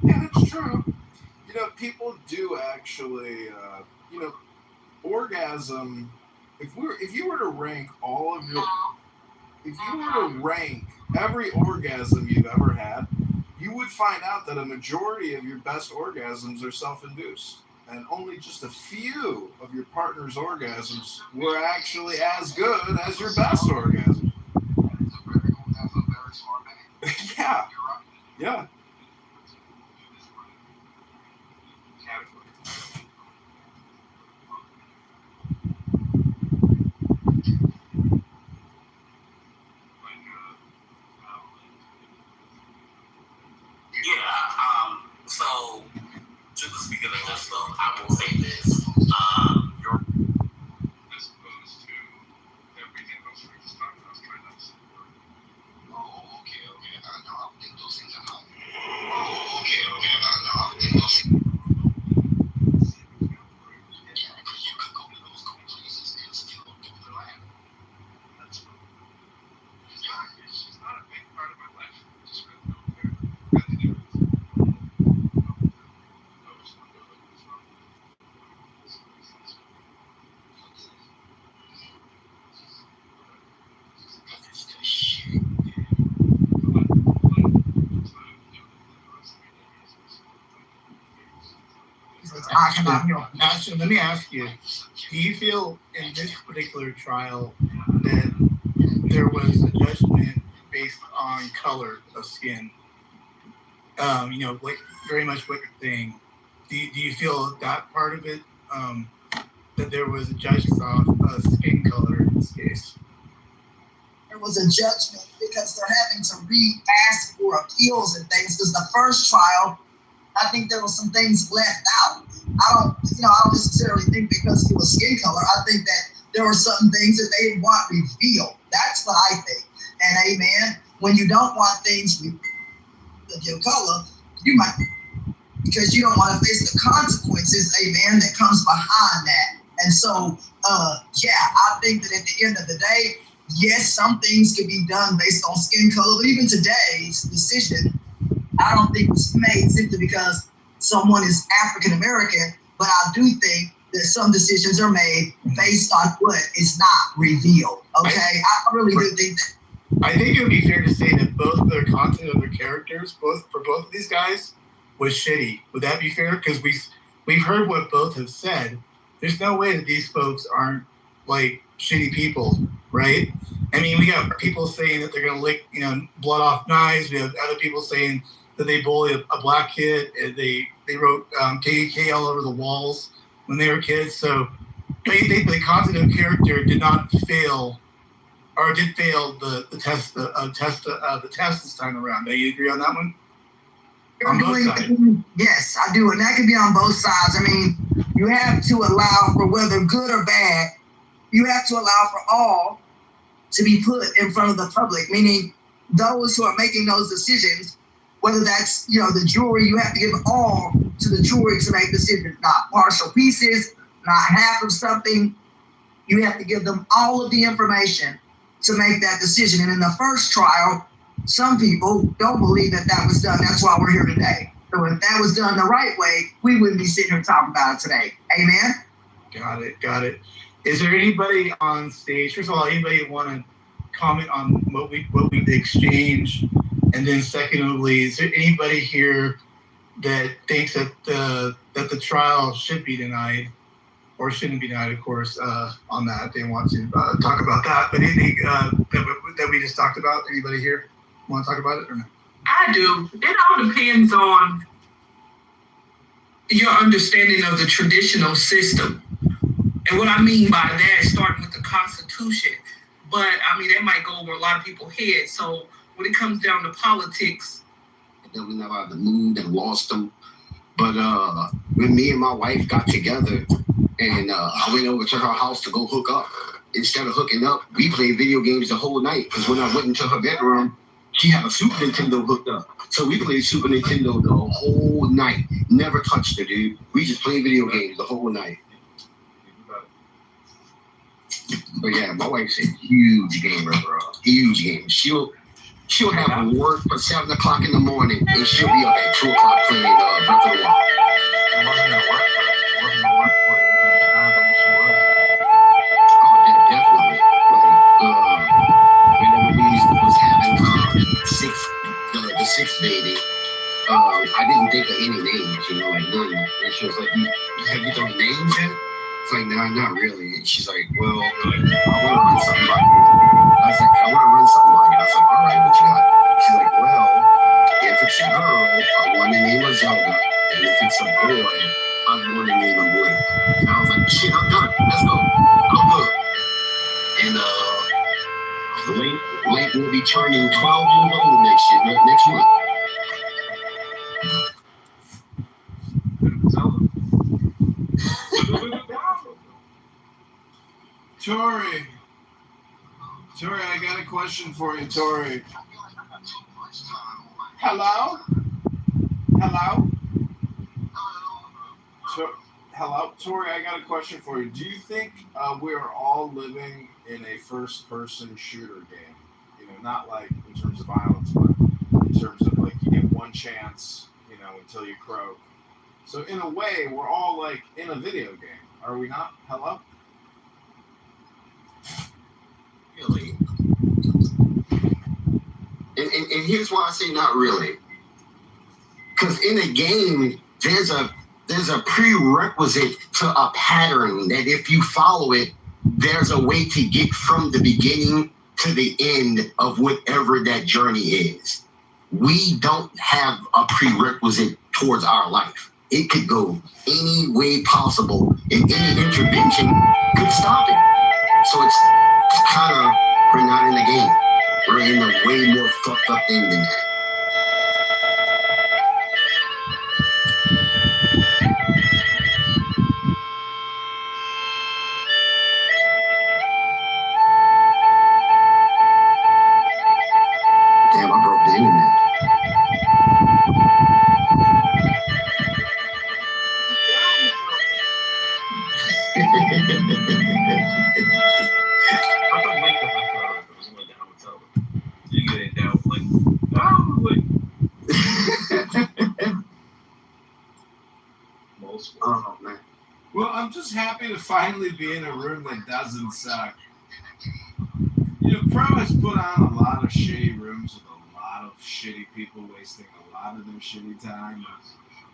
Yeah, that's true. You know, people do actually, orgasm. If you were to rank all of your, if you were to rank every orgasm you've ever had, you would find out that a majority of your best orgasms are self-induced. and only just a few of your partner's orgasms were actually as good as your best orgasm. Yeah. Yeah. Yeah. So, just speaking of this, though, I will say this. Your as opposed to everything else we just talked about. I was trying not to say the word. Oh, okay. I know. I think those things are not. Oh, okay. I know. I think those things. Yeah, because you could go to those cool places and still do the land. That's fine. She's not a big part of my life. Just really don't care. Really do. Ashton, let me ask you, do you feel in this particular trial that there was a judgment based on color of skin? Like very much what you're saying. Do you feel that part of it, that there was a judgment off skin color in this case? There was a judgment because they're having to re-ask for appeals and things. Because the first trial, I think there was some things left out. I don't necessarily think because it was skin color. I think that there were some things that they didn't want revealed. That's what I think. And amen, when you don't want things with your color, you might, because you don't want to face the consequences, amen, that comes behind that. And so, I think that at the end of the day, yes, some things could be done based on skin color, but even today's decision, I don't think was made simply because someone is African American, but I do think that some decisions are made based on what is not revealed. Okay, I really do think that. I think it would be fair to say that both of their content of their characters, both of these guys, was shitty. Would that be fair? Because we've heard what both have said. There's no way that these folks aren't like shitty people, right? I mean, we got people saying that they're gonna lick, blood off knives. We have other people saying that they bullied a black kid. And they wrote KKK all over the walls when they were kids. So they think the content of character did not fail, or did fail the test this time around. Do you agree on that one? On both sides. Yes, I do, and that could be on both sides. I mean, you have to allow for whether good or bad. You have to allow for all to be put in front of the public, meaning those who are making those decisions, whether that's, the jury, you have to give all to the jury to make decisions, not partial pieces, not half of something. You have to give them all of the information to make that decision. And in the first trial, some people don't believe that was done. That's why we're here today. So if that was done the right way, we wouldn't be sitting here talking about it today. Amen? Got it. Is there anybody on stage? First of all, anybody want to comment on what we exchanged? And then secondly, is there anybody here that thinks that the trial should be denied or shouldn't be denied? Of course, on that, they want to talk about that. But anything that we just talked about, anybody here want to talk about it or no? I do. It all depends on your understanding of the traditional system. And what I mean by that, starting with the Constitution. But, that might go over a lot of people's heads. So when it comes down to politics. Then we never had moved and lost them. But when me and my wife got together and I went over to her house to go hook up, instead of hooking up, we played video games the whole night. Because when I went into her bedroom, she had a Super Nintendo hooked up. So we played Super Nintendo the whole night. Never touched her, dude. We just played video games the whole night. But yeah, my wife's a huge gamer, bro. Huge gamer. She'll have work for 7 o'clock in the morning, and she'll be up at 2 o'clock playing Breath of the Wild. It wasn't gonna work for you. Oh, yeah, definitely. Whenever we was having the sixth baby, I didn't think of any names, like none. And she was like, have you done names yet? It's like, nah, not really. And she's like, well, I want to run something by you. I was like, I want to run something by you. I was like, all right, what you got? She's like, well, if it's a girl, I want to name her Zelda. And if it's a boy, I want to name him Blake. And I was like, shit, I'm done. Let's go. I'm good. And Blake will be turning 12 years old next month. Tori, I got a question for you, Tori. Hello? Hello, Tori, I got a question for you. Do you think we are all living in a first-person shooter game? You know, not like in terms of violence, but in terms of like you get one chance, you know, until you croak. So in a way, we're all like in a video game, are we not? Hello? Really? And here's why I say not really. Because in a game, there's a prerequisite to a pattern that if you follow it, there's a way to get from the beginning to the end of whatever that journey is. We don't have a prerequisite towards our life. It could go any way possible, and any intervention could stop it. So it's kind of, we're not in the game. We're in a way more fucked up thing than that. Damn, I broke the internet. I thought Blake was left out of it. It was only down with Zelda. You get it down with Blake. Oh, man. Well, I'm just happy to finally be in a room that doesn't suck. You know, Pro has put on a lot of shitty rooms with a lot of shitty people wasting a lot of their shitty time.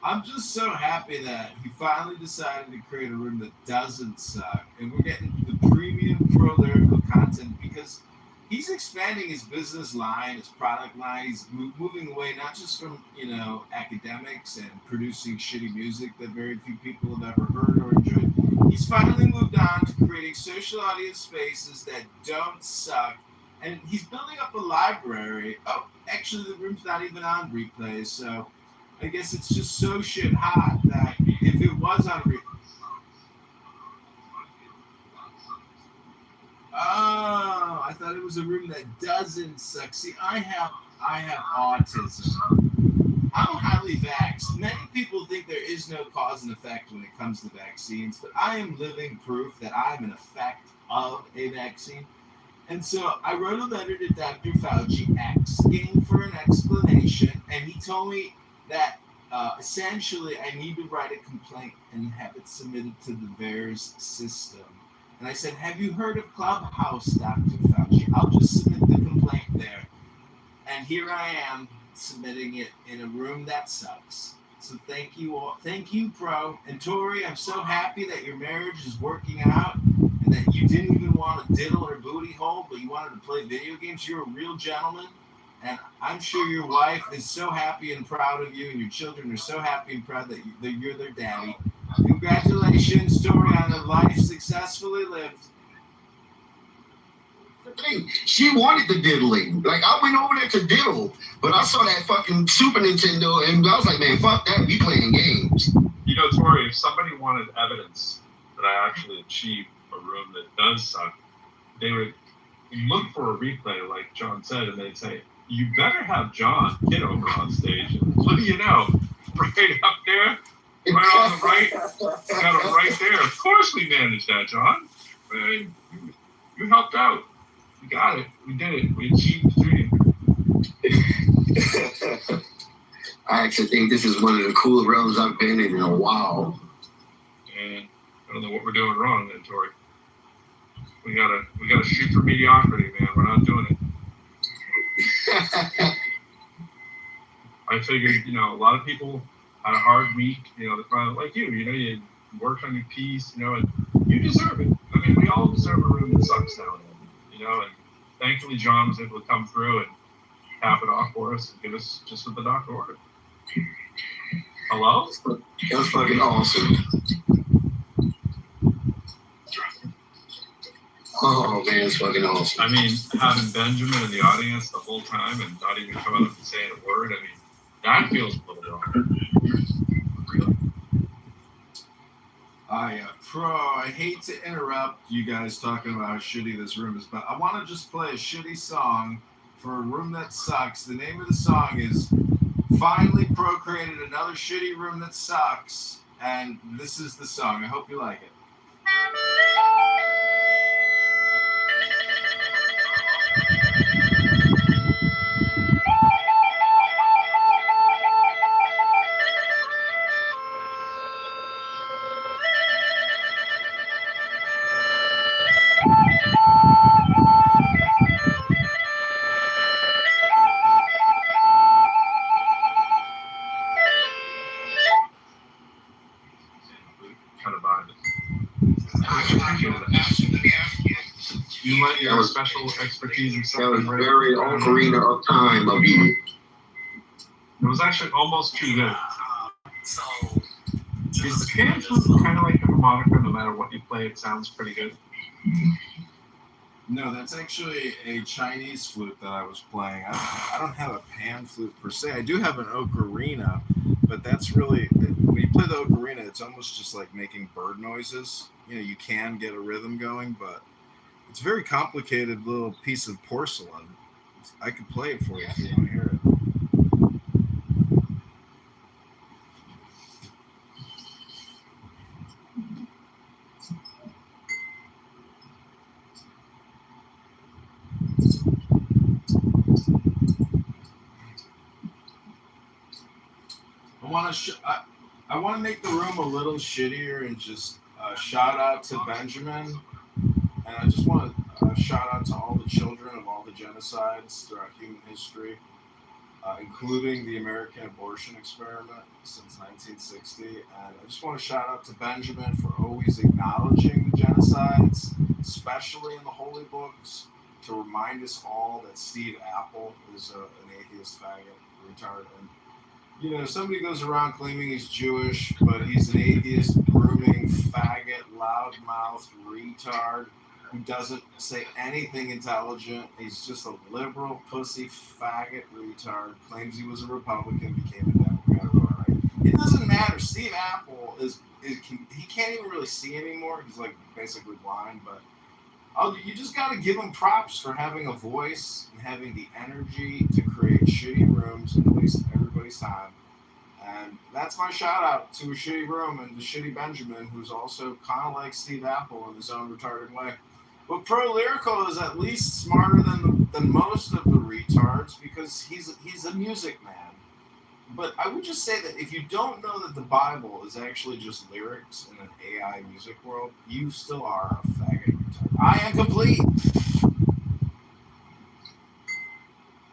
I'm just so happy that he finally decided to create a room that doesn't suck. And we're getting the premium Pro lyrical content because he's expanding his business line, his product line. He's moving away not just from, you know, academics and producing shitty music that very few people have ever heard or enjoyed. He's finally moved on to creating social audience spaces that don't suck. And he's building up a library. Oh, actually, the room's not even on replay, so I guess it's just so shit hot that if it was on replay. Oh, I thought it was a room that doesn't suck. See, I have autism. I'm highly vaxxed. Many people think there is no cause and effect when it comes to vaccines, but I am living proof that I'm an effect of a vaccine. And so I wrote a letter to Dr. Fauci asking for an explanation, and he told me that essentially I need to write a complaint and have it submitted to the VAERS system. And I said, have you heard of Clubhouse, Dr. Fauci? I'll just submit the complaint there. And here I am submitting it in a room that sucks. So thank you all. Thank you, Pro. And Tori, I'm so happy that your marriage is working out and that you didn't even want to diddle her booty hole, but you wanted to play video games. You're a real gentleman. And I'm sure your wife is so happy and proud of you, and your children are so happy and proud that you're their daddy. Congratulations, Tori, on a life successfully lived. She wanted the diddling. Like, I went over there to diddle, but I saw that fucking Super Nintendo, and I was like, man, fuck that, we playing games. You know, Tori, if somebody wanted evidence that I actually achieved a room that does suck, they would look for a replay, like John said, and they'd say, you better have John Kitover on stage. And what do you know? Right up there, right on the right, got him right there. Of course we managed that, John. Man, you helped out. We got it. We did it. We achieved the dream. I actually think this is one of the coolest realms I've been in a while. And I don't know what we're doing wrong then, Tori. We gotta shoot for mediocrity, man. We're not doing it. I figured, you know, a lot of people had a hard week. You know, they're probably like you. You know, you work on your piece, you know, and you deserve it. I mean, we all deserve a room that sucks now and then, you know, and thankfully John was able to come through and cap it off for us and give us just what the doctor ordered. Hello? That's fucking awesome. Oh man, it's fucking awesome. I mean, having Benjamin in the audience the whole time and not even coming up and saying a word, I mean, that feels a little wrong. I hate to interrupt you guys talking about how shitty this room is, but I want to just play a shitty song for a room that sucks. The name of the song is Finally Procreated Another Shitty Room That Sucks, and this is the song. I hope you like it. Kind of vibe. You let your special expertise in something. That was very ocarina of time of you. It was actually almost too good. Is the pan flute kind of like the harmonica? No matter what you play, it sounds pretty good. No, that's actually a Chinese flute that I was playing. I don't have a pan flute per se. I do have an ocarina, but that's really, when you play the ocarina, it's almost just like making bird noises. You know, you can get a rhythm going, but it's a very complicated little piece of porcelain. I could play it for you if you want to hear it. I want to make the room a little shittier and just shout out to Benjamin, and I just want to shout out to all the children of all the genocides throughout human history, including the American abortion experiment since 1960. And I just want to shout out to Benjamin for always acknowledging the genocides, especially in the holy books, to remind us all that Steve Apple is an atheist faggot, retard, and you know, somebody goes around claiming he's Jewish, but he's an atheist, grooming, faggot, loudmouth, retard who doesn't say anything intelligent. He's just a liberal, pussy, faggot, retard, claims he was a Republican, became a Democrat. Right? It doesn't matter. Steve Apple he can't even really see anymore. He's like basically blind, but you just got to give him props for having a voice and having the energy to create shitty rooms and waste everybody's time. And that's my shout out to a shitty room and to shitty Benjamin, who's also kind of like Steve Apple in his own retarded way. But Pro Lyrical is at least smarter than most of the retards because he's a music man. But I would just say that if you don't know that the Bible is actually just lyrics in an AI music world, you still are a faggot retard. I am complete.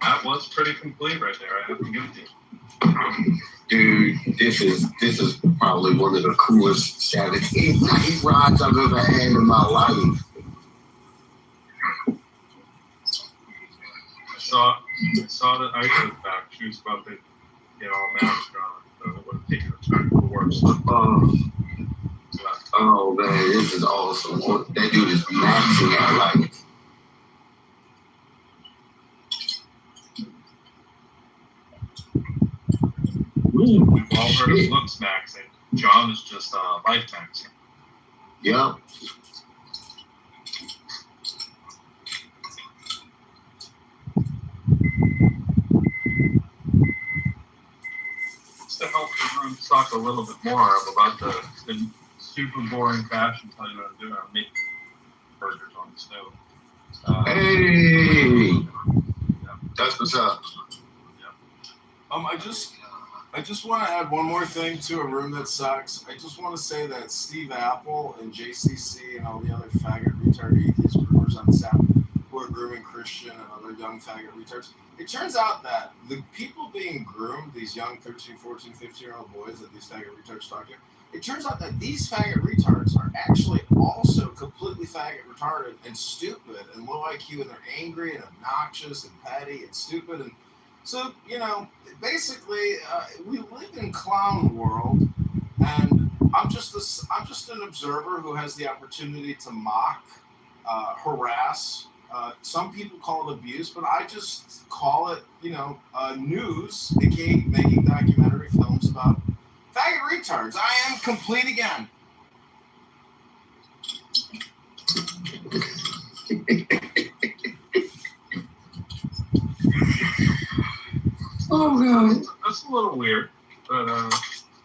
That was pretty complete right there. I have to give it to you. Dude, this is probably one of the coolest Saturday night rides I've ever had in my life. I saw that I heard back. She was about to get all masked on. It would have taken a time for work. Oh man, this is awesome. That dude is maxing out like. We've all heard of looks maxing. John is just life maxing. Yeah. Just to help the room talk a little bit more about the super boring fashion tell you how to do it. I'm making burgers on the stove. Hey, yeah. That's what's up. Yeah. I just want to add one more thing to a room that sucks. I just want to say that Steve Apple and JCC and all the other faggot retard atheist groomers on this app who are grooming Christian and other young faggot retards, it turns out that the people being groomed, these young 13, 14, 15-year-old boys that these faggot retards talk to, it turns out that these faggot retards are actually also completely faggot retarded and stupid and low IQ, and they're angry and obnoxious and petty and stupid. And so, basically, we live in clown world, and I'm just an observer who has the opportunity to mock, harass. Some people call it abuse, but I just call it, news, aka making documentary films about faggot retards. I am complete again. Oh god, That's a little weird, but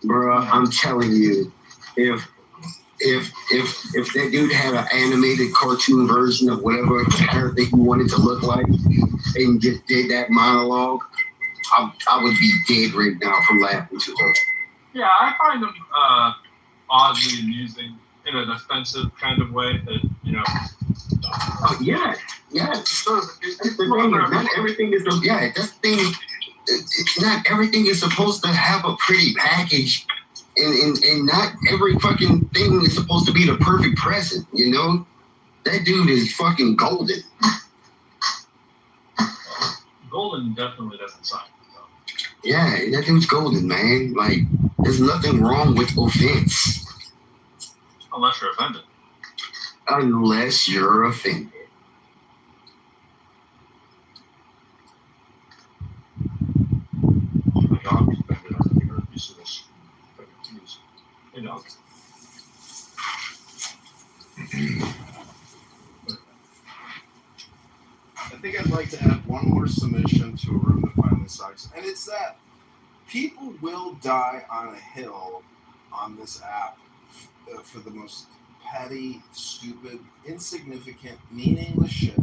bruh, I'm telling you, if that dude had an animated cartoon version of whatever character he wanted to look like and just did that monologue, I would be dead right now from laughing to her. yeah, I find them oddly amusing in an offensive kind of way. That Yeah. That's the thing. Not everything is that's the thing. It's not everything is supposed to have a pretty package, and not every fucking thing is supposed to be the perfect present. That dude is fucking golden. Golden definitely doesn't suck. So. Yeah, that dude's golden, man. Like, there's nothing wrong with offense. Unless you're offended. Unless you're offended. My dog is offended. I think you're a piece of this. I think I'd like to add one more submission to a room that finally sucks, and it's that people will die on a hill on this app for the most petty, stupid, insignificant, meaningless shit,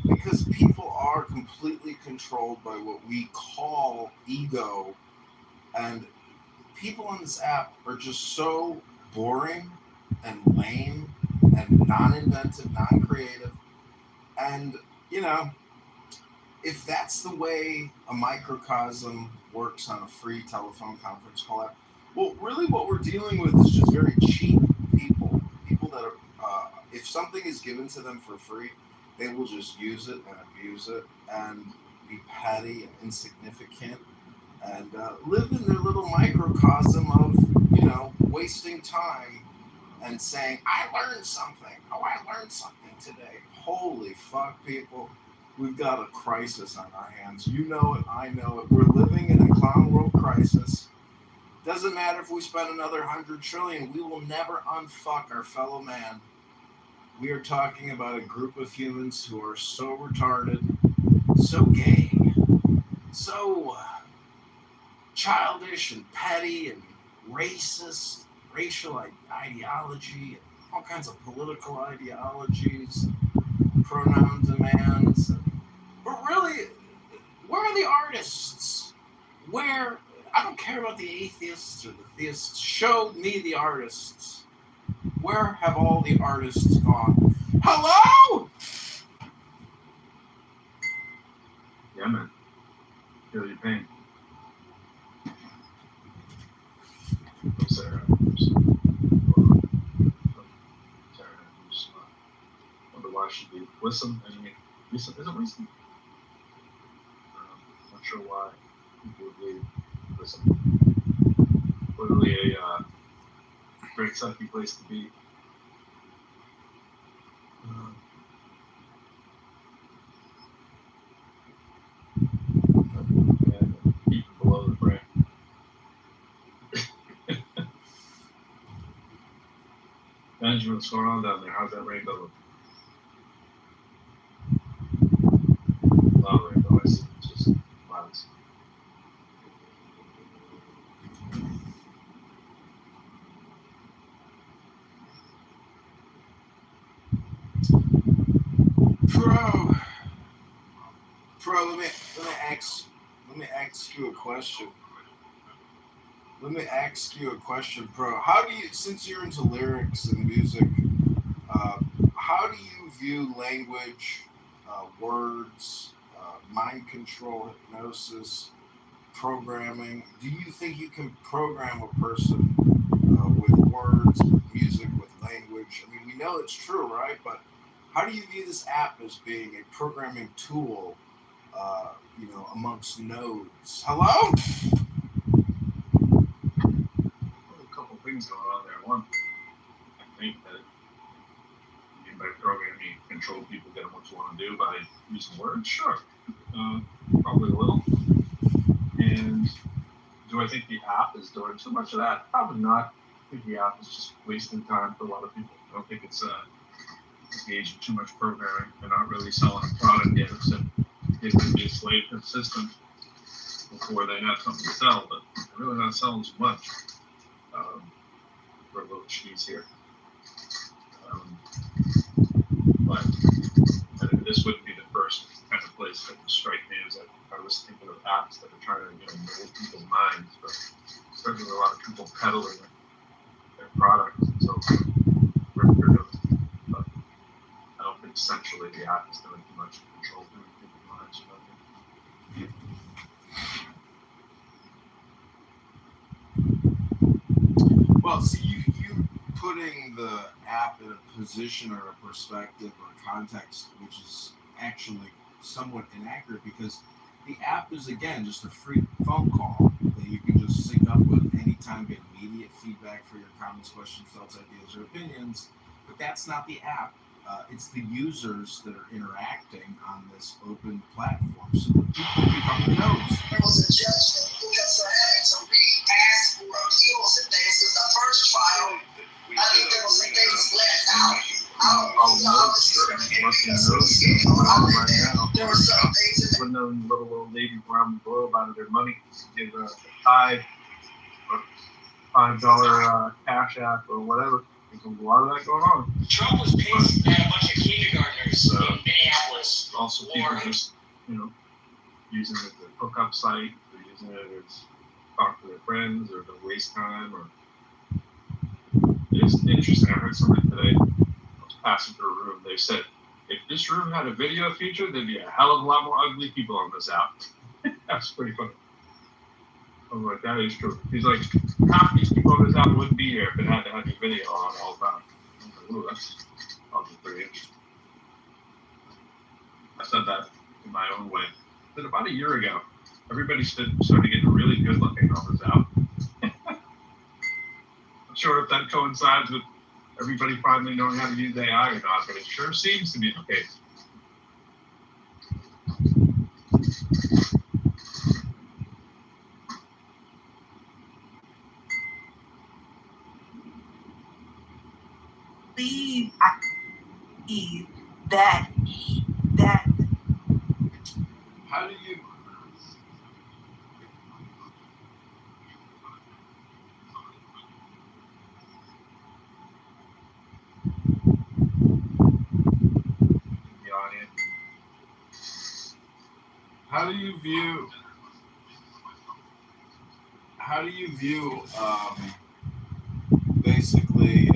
because people are completely controlled by what we call ego, and people on this app are just so boring and lame and non-inventive, non-creative, and if that's the way a microcosm works on a free telephone conference call app, well, really what we're dealing with is just very cheap people that are, if something is given to them for free, they will just use it and abuse it and be petty and insignificant and live in their little microcosm of, wasting time and saying, I learned something. Oh, I learned something today. Holy fuck, people. We've got a crisis on our hands. You know it, I know it. We're living in a clown world crisis. Doesn't matter if we spend another 100 trillion, we will never unfuck our fellow man. We are talking about a group of humans who are so retarded, so gay, so childish and petty and racist, racial ideology, and all kinds of political ideologies, pronoun demands. But really, where are the artists? I don't care about the atheists or the theists. Show me the artists. Where have all the artists gone? Hello? Yeah, man. Feel your pain. Sarah. Wonder why she'd be Wisdom. Wisdom isn't Wisdom. Not sure why people would leave Wisdom. Clearly a great sucky place to be. And even below the brand. Benjamin, what's going on down there? How's that rainbow look? Not a rainbow, I see. It's just clouds. Pro, let me ask you a question. Pro. How do you, since you're into lyrics and music, how do you view language, words, mind control, hypnosis, programming? Do you think you can program a person with words, with music, with language. I mean, we know it's true, right? But how do you view this app as being a programming tool, amongst nodes? Hello? A couple things going on there. One, I think that by programming, you control people getting what you want to do by using words. Sure, probably a little. And do I think the app is doing too much of that? Probably not. I think the app is just wasting time for a lot of people. I don't think it's engaged in too much programming. They're not really selling a product yet, except they can be a slave to the system before they have something to sell, but they're really not selling too much. We're a little cheese here. But this wouldn't be the first kind of place that would strike me as I was thinking of apps that are trying to mold people's minds. But certainly a lot of people peddling their product, so we're doing it. But I don't think centrally the app is doing too much to control people's minds. Well, see, you putting the app in a position or a perspective or a context which is actually somewhat inaccurate, because the app is, again, just a free phone call that you can just sync up with anytime, get immediate feedback for your comments, questions, thoughts, ideas, or opinions. But that's not the app. It's the users that are interacting on this open platform. So the people become the nodes. There was a judgment because they're having to re-ask for appeals and things. Because the first trial, I think there was some things left out. I don't know how this is going to end because it was getting around in there. There were some things in there. When the little old lady around the globe out of their money to give a tithe or $5 cash app or whatever. There's a lot of that going on. Trump was pissed at a bunch of kindergartners in Minneapolis. Also, people just, using it as a hookup site, or using it as talk to their friends, or to waste time, or it's interesting. I heard somebody today. I was passing through a room. They said, if this room had a video feature, there'd be a hell of a lot more ugly people on this app. That's pretty funny. I'm like, that is true. He's like, half these people on this app wouldn't be here if it had to have your video on all the time. I'm like, ooh, that's probably pretty interesting. I said that in my own way. But about a year ago, everybody started getting really good looking on this app. I'm sure if that coincides with everybody finally knowing how to use AI or not, but it sure seems to be the case. That how do you view basically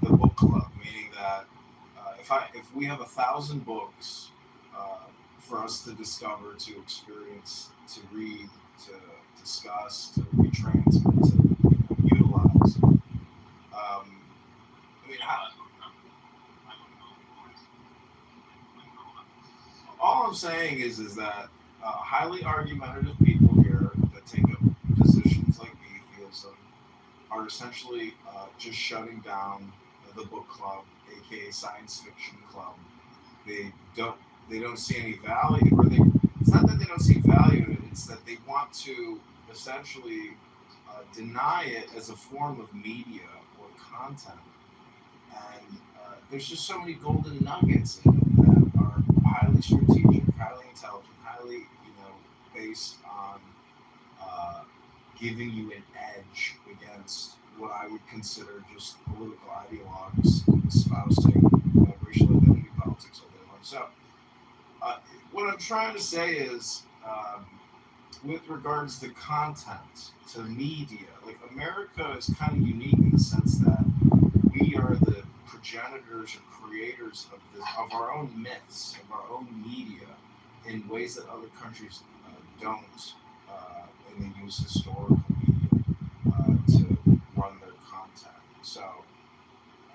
the book club, meaning that if we have 1,000 books for us to discover, to experience, to read, to discuss, to retransmit, to utilize, all I'm saying is that highly argumentative people here that take up positions like atheism are essentially just shutting down the book club, aka science fiction club. They don't see any value, or it's not that they don't see value in it, it's that they want to essentially deny it as a form of media or content. And there's just so many golden nuggets in it that are highly strategic, highly intelligent, highly, based on giving you an edge against what I would consider just political ideologues espousing racial identity politics all day long. So, what I'm trying to say is, with regards to content, to media, like America is kind of unique in the sense that we are the progenitors or creators of our own myths, of our own media, in ways that other countries don't, and they use historical media to run their content. So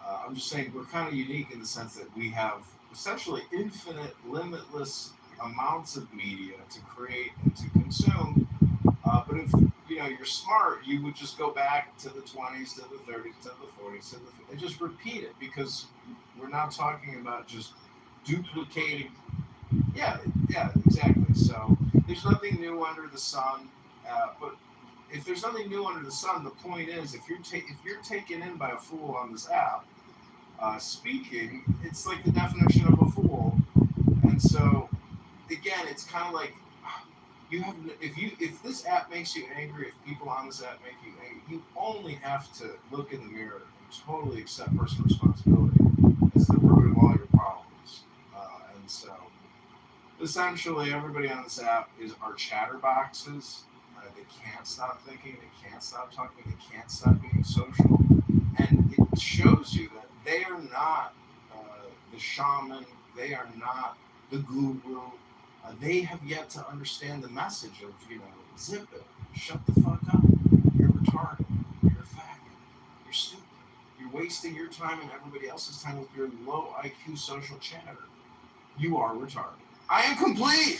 I'm just saying we're kind of unique in the sense that we have essentially infinite, limitless amounts of media to create and to consume. But if you're smart, you would just go back to the 20s, to the 30s, to the 40s, and just repeat it, because we're not talking about just duplicating. Yeah, exactly. So there's nothing new under the sun. But if there's nothing new under the sun, the point is, if you're taken in by a fool on this app, speaking, it's like the definition of a fool. And so, again, it's kind of like if this app makes you angry, if people on this app make you angry, you only have to look in the mirror and totally accept personal responsibility as the root of all your problems. And so, essentially, everybody on this app are chatterboxes. They can't stop thinking, they can't stop talking, they can't stop being social. And it shows you that they are not the shaman, they are not the guru. They have yet to understand the message of, zip it, shut the fuck up, you're retarded, you're a faggot, you're stupid, you're wasting your time and everybody else's time with your low IQ social chatter. You are retarded. I am complete!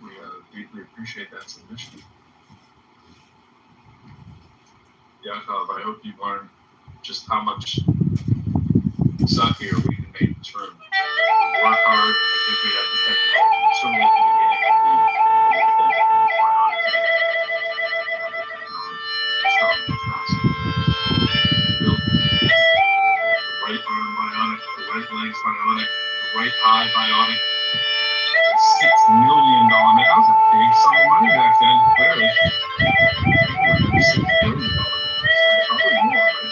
We deeply appreciate that submission. Yakov, I hope you've learned just how much suckier we can make this room. Work hard. I think we have the technology. Certainly at the beginning of the right arm bionic, the right leg's bionic, the right eye bionic. $6 million. That was a big sum of money back then. Clearly, $6 billion. Probably more, right?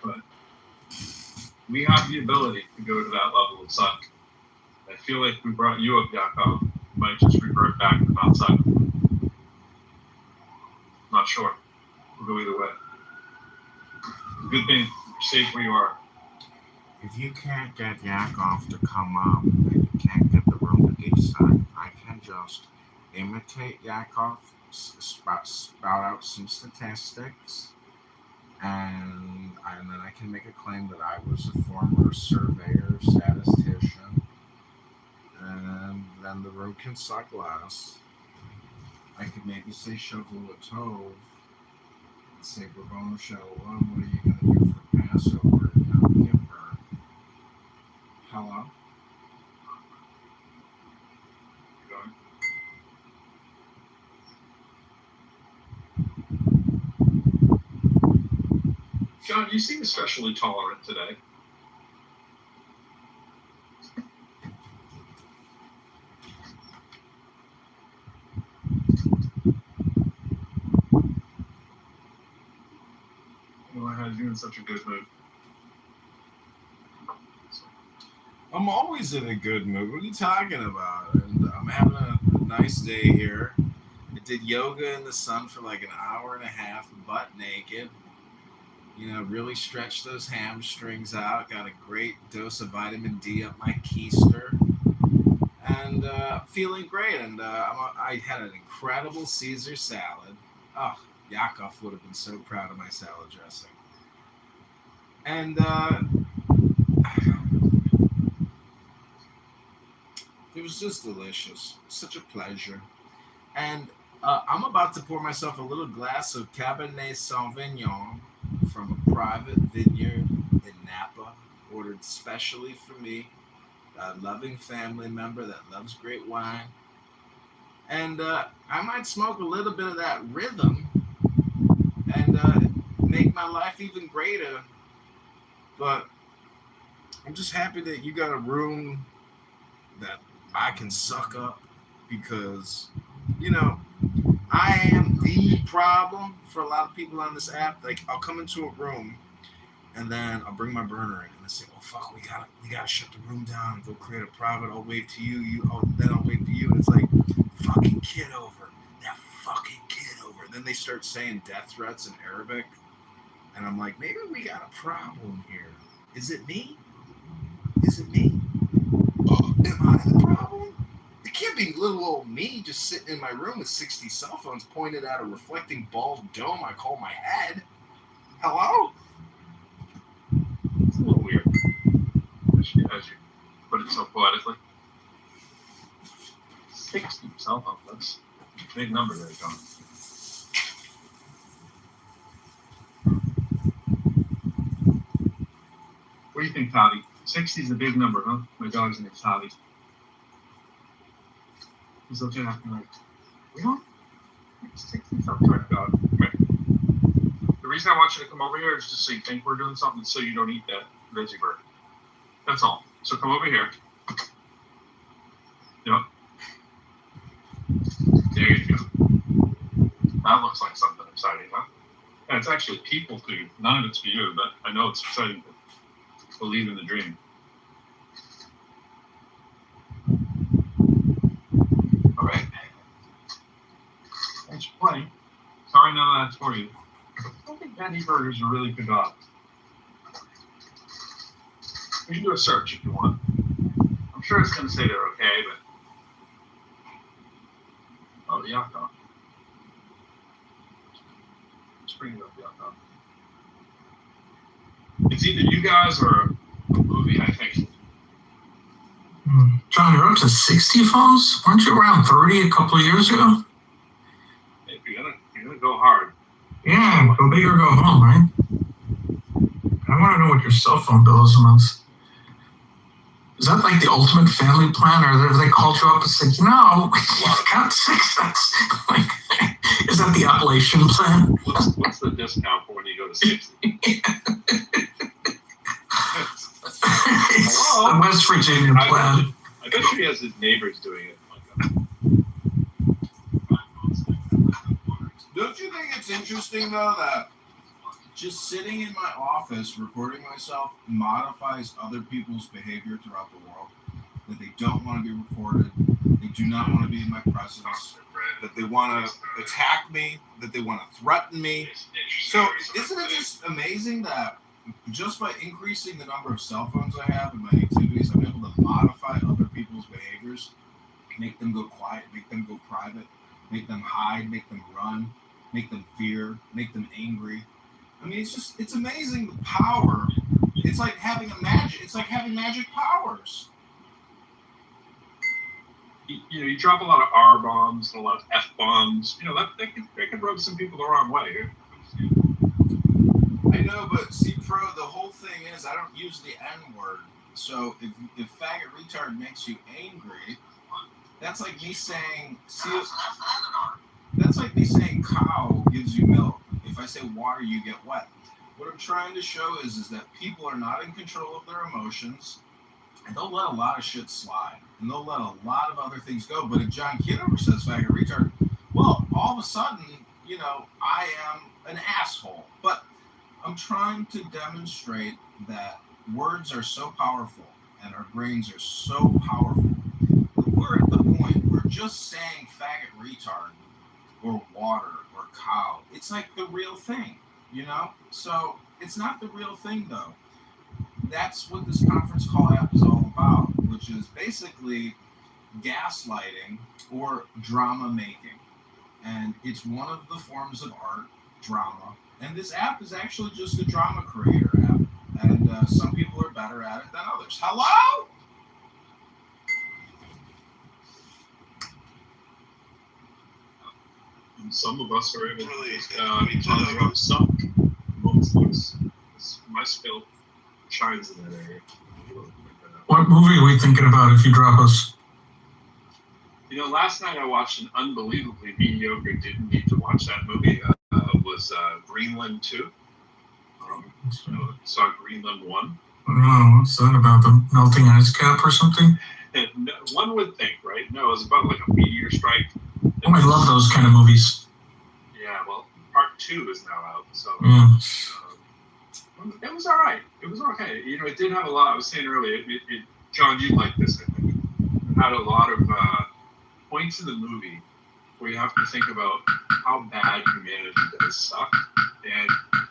But we have the ability to go to that level of suck. I feel like we brought you up, Yakov. We might just revert back to not suck. Not sure. We'll go either way. Good thing you're safe where you are. If you can't get Yakov to come up and you can't get the room to decide, I can just imitate Yakov, spout out some statistics, and then I can make a claim that I was a former surveyor, statistician, and then the room can suck less. I could maybe say Shavua Tov, say Rabbanu Shalom, what are you going to do for Passover and Yom Kippur? Hello? John, you seem especially tolerant today. Well, I had you in such a good mood. I'm always in a good mood. What are you talking about? And I'm having a nice day here. I did yoga in the sun for like an hour and a half, butt naked. Really stretched those hamstrings out. Got a great dose of vitamin D up my keister. And feeling great. And I had an incredible Caesar salad. Oh, Yakov would have been so proud of my salad dressing. And it was just delicious. Such a pleasure. And I'm about to pour myself a little glass of Cabernet Sauvignon from a private vineyard in Napa, ordered specially for me, a loving family member that loves great wine. And I might smoke a little bit of that rhythm and make my life even greater. But I'm just happy that you got a room that I can suck up, because, I am the problem for a lot of people on this app. Like, I'll come into a room and then I'll bring my burner in and I say, "Oh fuck, we gotta shut the room down and go create a private. I'll wave to you. Then I'll wave to you." And it's like, fucking Kitover, that fucking Kitover. Then they start saying death threats in Arabic, and I'm like, maybe we got a problem here. Is it me? Am I the problem? It can't be fucking little old me just sitting in my room with 60 cell phones pointed at a reflecting bald dome I call my head. Hello? It's a little weird, as you put it so poetically. 60 cell phone, that's a big number there, John. What do you think, Toddy? 60 is a big number, huh? My dog's name is Toddy. He's looking at me like, we don't? 60 something like that. Okay. The reason I want you to come over here is just so you think we're doing something so you don't eat that veggie burger. That's all. So come over here. Yep. There you go. That looks like something exciting, huh? Yeah, it's actually people food. None of it's for you, but I know it's exciting to believe in the dream. All right. Thanks for playing. Sorry none of that's for you. I don't think veggie burgers are really good off. We can do a search if you want. I'm sure it's going to say they're okay, but... Oh, the Yakov. Let's bring it up, Yakov. It's either you guys or a movie, I think. John, you're up to 60 phones? Weren't you around 30 a couple of years ago? If you're gonna go hard. Yeah, go big or go home, right? I want to know what your cell phone bill is a month. Is that like the ultimate family plan, or have they called you up and said, you know, you've got 6? That's like, is that the Appalachian plan? What's the discount for when you go to 60? It's the West Virginia plan. I bet he has his neighbors doing it. Don't you think it's interesting, though, that just sitting in my office recording myself modifies other people's behavior throughout the world? That they don't want to be recorded, they do not want to be in my presence, that they want to attack me, that they want to threaten me. So isn't it just amazing that just by increasing the number of cell phones I have in my activities, I'm able to modify other people's behaviors, make them go quiet, make them go private, make them hide, make them run, make them fear, make them angry. I mean, it's amazing the power. It's like having magic powers. You drop a lot of R bombs and a lot of F bombs. You know that can rub some people the wrong way. I know, but see, Pro, the whole thing is I don't use the N word. So if faggot retard makes you angry, that's like me saying cow gives you milk. If I say water, you get wet. What I'm trying to show is that people are not in control of their emotions, and they'll let a lot of shit slide, and they'll let a lot of other things go. But if John Kitover says faggot retard, well, all of a sudden, you know, I am an asshole. But I'm trying to demonstrate that words are so powerful, and our brains are so powerful, that we're at the point where just saying faggot retard or water or cow, it's like the real thing, you know? So it's not the real thing, though. That's what this conference call app is all about, which is basically gaslighting or drama making. And it's one of the forms of art, drama. And this app is actually just a drama creator app. And some people are better at it than others. Hello? And some of us are able to conjure up some moments. My skill shines in that area. What movie are we thinking about if you drop us? You know, last night I watched an unbelievably mediocre, didn't need to watch that movie. Was Greenland 2. Saw Greenland 1. Oh, what's that about? The melting ice cap or something? And one would think, right? No, it was about like a meteor strike. Oh, I love those kind of movies. Yeah, well, part 2 is now out, so it was all right. It was okay. You know, it did have a lot. I was saying earlier, John, you'd like this, I think. It had a lot of points in the movie where you have to think about how bad humanity does suck,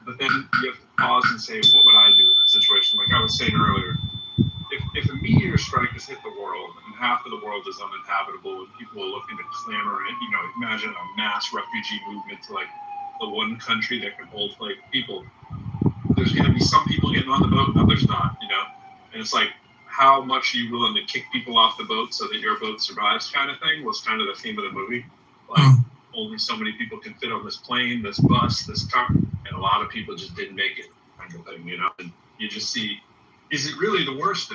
but then you have to pause and say, what would I do in that situation? Like I was saying earlier, if a meteor strike has hit the world and half of the world is uninhabitable, and people are looking to clamor in. Imagine a mass refugee movement to like the one country that can hold like people. There's going to be some people getting on the boat and others not. And it's like, how much are you willing to kick people off the boat so that your boat survives, kind of thing, was kind of the theme of the movie. Like, only so many people can fit on this plane, this bus, this car, and a lot of people just didn't make it, kind of thing. And you just see, is it really the worst?